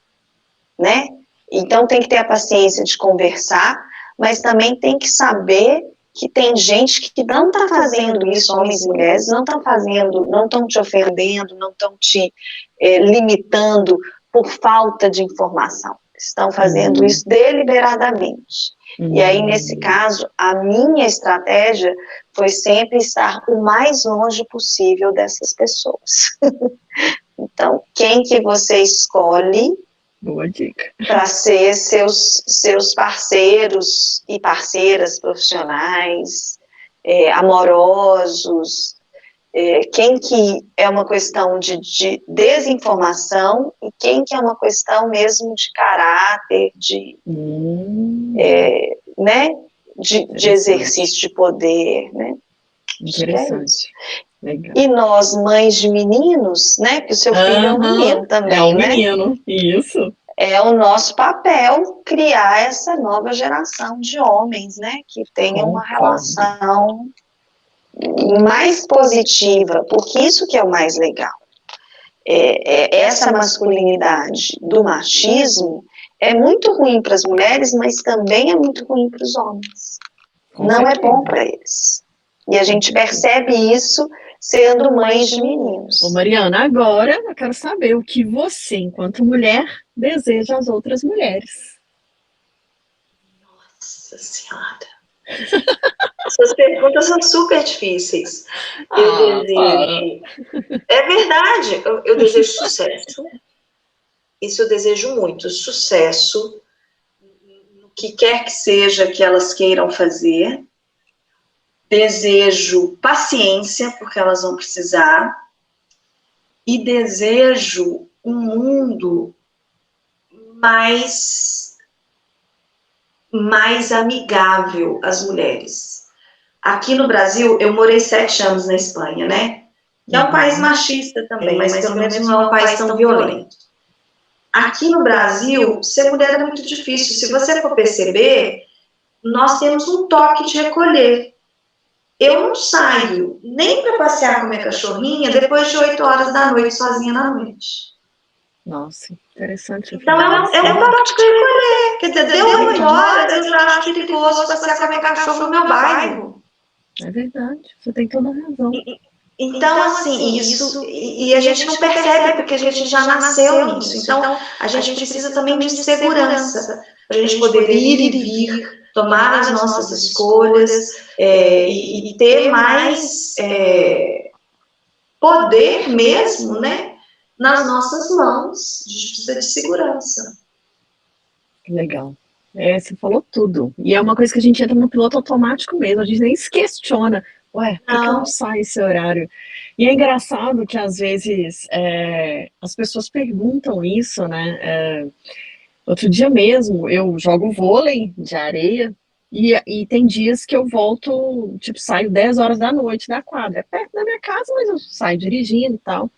né? Então tem que ter a paciência de conversar, mas também tem que saber que tem gente que não está fazendo isso, homens e mulheres, não estão fazendo, não estão te ofendendo, não estão te limitando por falta de informação. Estão fazendo isso deliberadamente. E aí, nesse caso, a minha estratégia foi sempre estar o mais longe possível dessas pessoas. Então, quem que você escolhe Boa dica. para ser seus parceiros e parceiras profissionais, amorosos, quem que é uma questão de desinformação e quem que é uma questão mesmo de caráter, né, de exercício de poder, né? Interessante. Legal. E nós, mães de meninos, né, que o seu filho é um menino também, é um né? menino, isso. É o nosso papel criar essa nova geração de homens, né, que tenham uma relação mais positiva, porque isso que é o mais legal. Essa masculinidade do machismo é muito ruim para as mulheres, mas também é muito ruim para os homens. Não é bom para eles. E a gente percebe isso sendo mães de meninos. Ô Mariana, agora eu quero saber o que você, enquanto mulher, deseja às outras mulheres. Nossa Senhora. Essas perguntas são super difíceis. Eu desejo... É verdade, eu desejo sucesso. Isso eu desejo muito, sucesso no que quer que seja que elas queiram fazer. Desejo paciência, porque elas vão precisar. E desejo um mundo mais amigável às mulheres. Aqui no Brasil, eu morei 7 anos na Espanha, né? Que é um país machista também, mas pelo menos não é um país tão violento. Aqui no Brasil, ser mulher é muito difícil. Se você for perceber, nós temos um toque de recolher. Eu não saio nem para passear com minha cachorrinha depois de 8 horas da noite, sozinha na noite. Nossa, interessante. Então é um toque de recolher. Quer dizer, deu 8 horas, eu já acho perigoso passear com a minha cachorra no meu bairro. É verdade, você tem toda a razão. Então, assim, isso... E a gente não percebe, porque a gente já nasceu nisso. Então, a gente precisa também de segurança. Para a gente poder ir e vir, tomar as nossas escolhas e ter mais poder mesmo, né? Nas nossas mãos. A gente precisa de segurança. Legal. Você falou tudo. E é uma coisa que a gente entra no piloto automático mesmo. A gente nem se questiona. Ué, por que eu não saio esse horário? E é engraçado que, às vezes, as pessoas perguntam isso, né? Outro dia mesmo, eu jogo vôlei de areia e tem dias que eu volto, tipo, saio 10 horas da noite da quadra. É perto da minha casa, mas eu saio dirigindo e tal.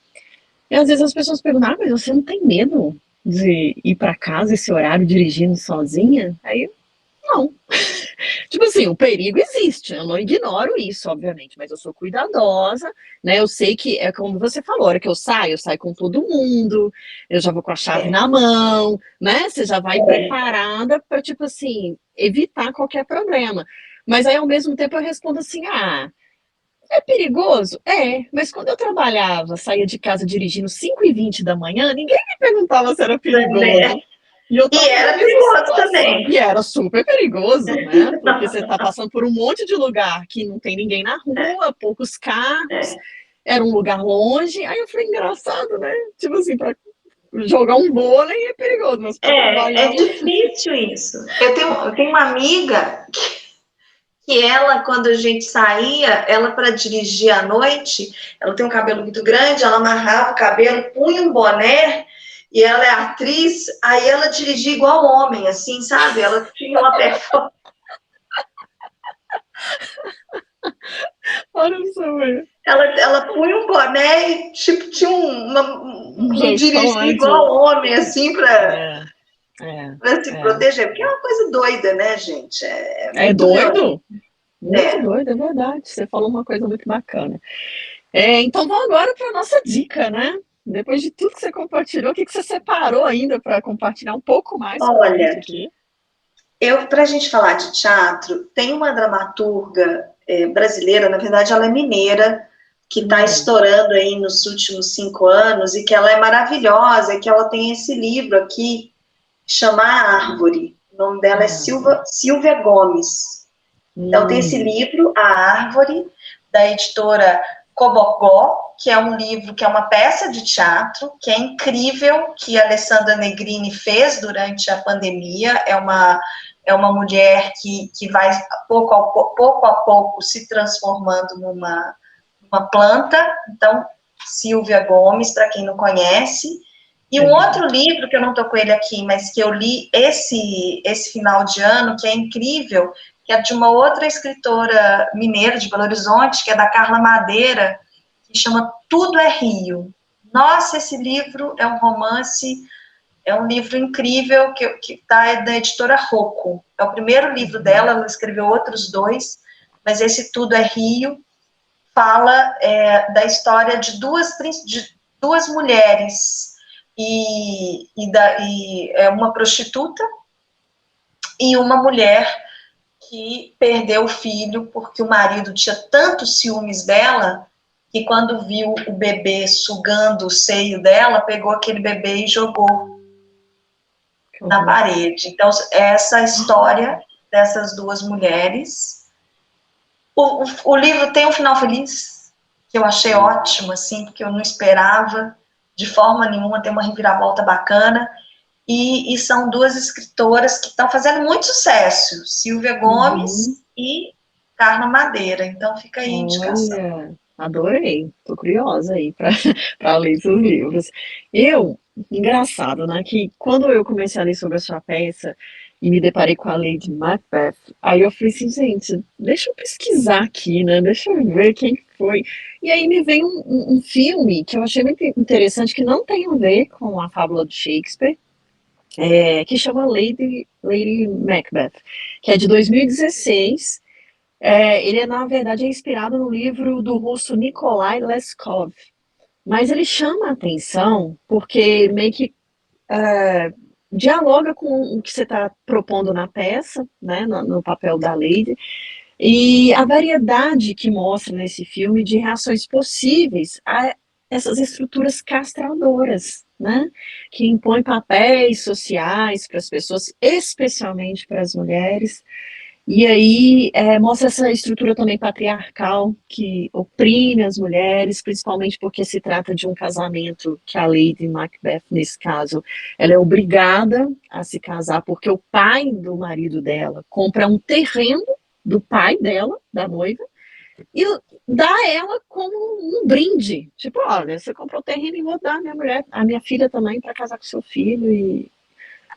E às vezes as pessoas perguntam, mas você não tem medo de ir para casa esse horário dirigindo sozinha? Aí, não. Tipo assim, o perigo existe, eu não ignoro isso, obviamente, mas eu sou cuidadosa, né? Eu sei que é como você falou, a hora que eu saio com todo mundo, eu já vou com a chave na mão, né? Você já vai preparada para, tipo assim, evitar qualquer problema. Mas aí, ao mesmo tempo, eu respondo assim, é perigoso? Mas quando eu trabalhava, saía de casa dirigindo 5h20 da manhã, ninguém me perguntava se era perigoso. E era perigoso também. E era super perigoso, né? Porque você está passando por um monte de lugar que não tem ninguém na rua, poucos carros, era um lugar longe. Aí eu falei, engraçado, né? Tipo assim, para jogar um vôlei é perigoso, mas para trabalhar... É difícil isso. Eu tenho uma amiga que ela, quando a gente saía, ela para dirigir à noite, ela tem um cabelo muito grande, ela amarrava o cabelo, punha um boné, e ela é atriz, aí ela dirigia igual homem, assim, sabe? Ela tinha uma performance. Olha só, ela punha um boné e tipo, tinha um dirigir igual homem, assim, para se proteger. Porque é uma coisa doida, né, gente? É doido? Muito doido, é verdade. Você falou uma coisa muito bacana. Então vamos agora para a nossa dica, né? Depois de tudo que você compartilhou, o que você separou ainda para compartilhar um pouco mais com a gente aqui? Para a gente falar de teatro, tem uma dramaturga brasileira, na verdade ela é mineira, que está estourando aí nos últimos 5 anos, e que ela é maravilhosa, e que ela tem esse livro aqui, chama A Árvore. O nome dela é Silvia Gomes. Então tem esse livro, A Árvore, da editora Cobogó, que é um livro, que é uma peça de teatro, que é incrível, que a Alessandra Negrini fez durante a pandemia. É uma mulher que vai pouco a pouco se transformando numa planta. Então, Silvia Gomes, para quem não conhece. E um outro livro, que eu não estou com ele aqui, mas que eu li esse final de ano, que é incrível, que é de uma outra escritora mineira de Belo Horizonte, que é da Carla Madeira, que chama Tudo é Rio. Nossa, esse livro é um romance, é um livro incrível, que está da editora Rocco. É o primeiro livro dela, ela escreveu outros 2, mas esse Tudo é Rio fala da história de duas mulheres, e uma prostituta e uma mulher que perdeu o filho porque o marido tinha tantos ciúmes dela, que quando viu o bebê sugando o seio dela, pegou aquele bebê e jogou na parede. Então, essa história dessas duas mulheres. O livro tem um final feliz, que eu achei ótimo, assim, porque eu não esperava de forma nenhuma, ter uma reviravolta bacana. E são duas escritoras que estão fazendo muito sucesso, Silvia Gomes e Carla Madeira. Então fica aí a indicação. Olha, adorei, tô curiosa aí para ler seus livros. Engraçado, né, que quando eu comecei a ler sobre a sua peça e me deparei com a Lady Macbeth, aí eu falei assim, gente, deixa eu pesquisar aqui, né, deixa eu ver quem foi. E aí me veio um filme que eu achei muito interessante, que não tem a ver com a fábula de Shakespeare, que chama Lady Macbeth, que é de 2016. Ele na verdade, é inspirado no livro do russo Nikolai Leskov, mas ele chama a atenção porque meio que dialoga com o que você está propondo na peça, né, no papel da Lady, e a variedade que mostra nesse filme de reações possíveis a essas estruturas castradoras, né, que impõem papéis sociais para as pessoas, especialmente para as mulheres. E aí mostra essa estrutura também patriarcal que oprime as mulheres, principalmente porque se trata de um casamento que a Lady Macbeth, nesse caso, ela é obrigada a se casar porque o pai do marido dela compra um terreno do pai dela, da noiva, e dá a ela como um brinde. Tipo, olha, você comprou o terreno e vou dar a minha filha também para casar com seu filho.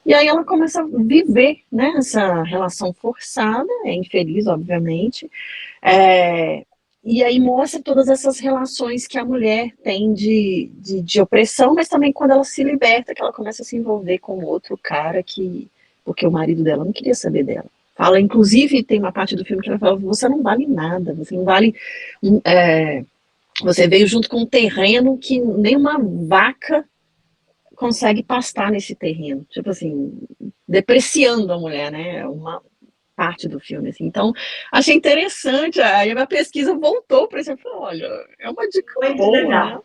E aí ela começa a viver, né, essa relação forçada, infeliz, obviamente, e aí mostra todas essas relações que a mulher tem de opressão, mas também quando ela se liberta, que ela começa a se envolver com outro cara, porque o marido dela não queria saber dela. Fala, inclusive, tem uma parte do filme que ela fala, você não vale nada, você não vale... você veio junto com um terreno que nem uma vaca consegue pastar nesse terreno, tipo assim, depreciando a mulher, né, uma parte do filme, assim. Então, achei interessante, aí a minha pesquisa voltou para isso, eu falei, olha, é uma dica Muito boa, legal.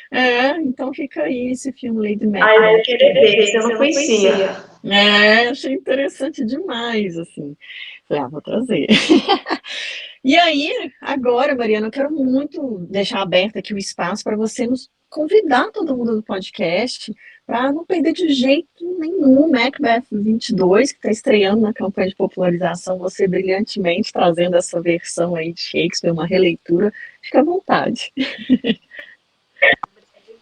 né, então fica aí esse filme Lady Macbeth. Ah, eu vou querer ver, esse eu não conhecia. Achei interessante demais, assim, falei, vou trazer. E aí, agora, Mariana, eu quero muito deixar aberto aqui o espaço para você nos convidar todo mundo do podcast para não perder de jeito nenhum Macbeth 22, que está estreando na campanha de popularização, você brilhantemente trazendo essa versão aí de Shakespeare, uma releitura. Fica à vontade.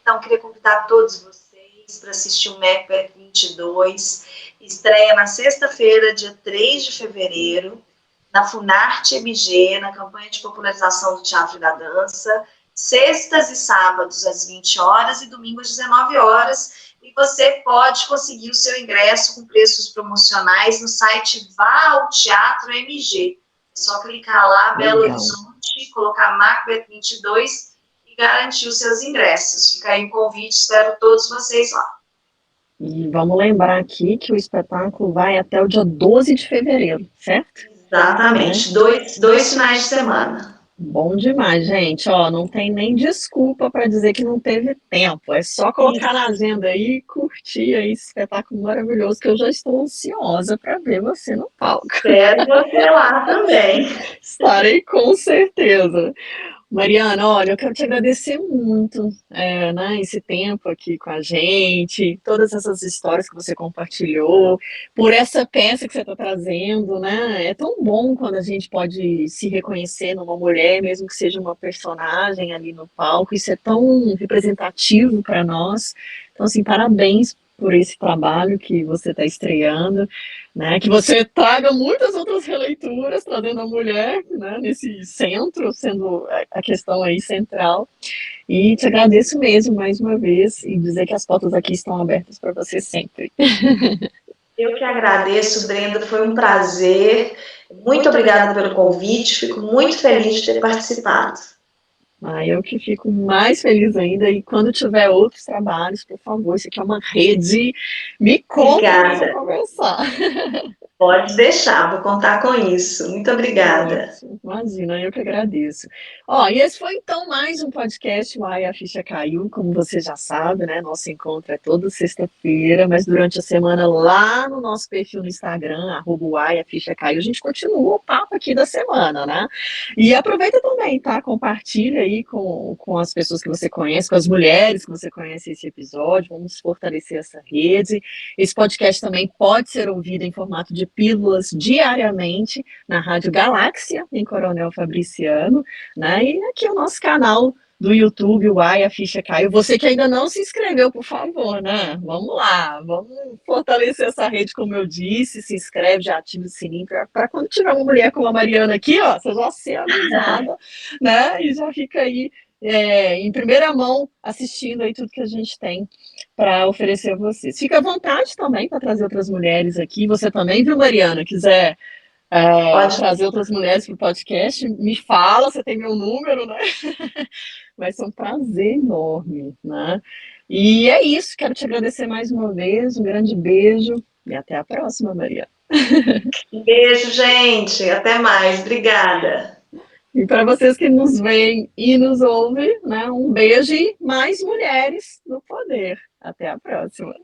Então, queria convidar todos vocês para assistir o Macbeth 22. Estreia na sexta-feira, dia 3 de fevereiro, na Funarte MG, na campanha de popularização do teatro e da dança, sextas e sábados às 20 horas e domingo às 19 horas. E você pode conseguir o seu ingresso com preços promocionais no site Vá ao Teatro MG. É só clicar lá, Belo Horizonte, colocar Macbeth 22 e garantir os seus ingressos. Fica aí o convite, espero todos vocês lá. E vamos lembrar aqui que o espetáculo vai até o dia 12 de fevereiro, certo? Exatamente, dois finais de semana. Bom demais, gente. Ó, não tem nem desculpa para dizer que não teve tempo. É só colocar na agenda aí e curtir aí esse espetáculo maravilhoso que eu já estou ansiosa para ver você no palco. Espero você lá também. Estarei com certeza. Mariana, olha, eu quero te agradecer muito, né, esse tempo aqui com a gente, todas essas histórias que você compartilhou, por essa peça que você está trazendo, né? É tão bom quando a gente pode se reconhecer numa mulher, mesmo que seja uma personagem ali no palco, isso é tão representativo para nós. Então, assim, parabéns por esse trabalho que você está estreando, né? Que você traga muitas outras releituras, trazendo a mulher, né, nesse centro, sendo a questão aí central. E te agradeço mesmo mais uma vez e dizer que as portas aqui estão abertas para você sempre. Eu que agradeço, Brenda, foi um prazer. Muito obrigada pelo convite, fico muito feliz de ter participado. Eu que fico mais feliz ainda, e quando tiver outros trabalhos, por favor, isso aqui é uma rede, me conta para conversar. Pode deixar, vou contar com isso. Muito obrigada. Imagina, eu que agradeço. Ó, e esse foi então mais um podcast Uai, a Ficha Caiu, como você já sabe, né? Nosso encontro é toda sexta-feira, mas durante a semana lá no nosso perfil no Instagram, @Uai, a Ficha Caiu, a gente continua o papo aqui da semana, né? E aproveita também, tá? Compartilha aí com as pessoas que você conhece, com as mulheres que você conhece esse episódio, vamos fortalecer essa rede. Esse podcast também pode ser ouvido em formato de pílulas diariamente na Rádio Galáxia, em Coronel Fabriciano, né? E aqui o nosso canal do YouTube, Uai, a Ficha Caiu. Você que ainda não se inscreveu, por favor, né? Vamos lá, vamos fortalecer essa rede, como eu disse, se inscreve, já ativa o sininho, para quando tiver uma mulher como a Mariana aqui, ó, você já ser avisada, né? E já fica aí em primeira mão, assistindo aí tudo que a gente tem para oferecer a vocês. Fica à vontade também para trazer outras mulheres aqui. Você também, viu, Mariana? Quiser trazer outras mulheres para o podcast, me fala, você tem meu número, né? Vai ser um prazer enorme, né? E é isso, quero te agradecer mais uma vez, um grande beijo e até a próxima, Mariana. Um beijo, gente. Até mais. Obrigada. E para vocês que nos veem e nos ouvem, né, um beijo e mais mulheres no poder. Até a próxima.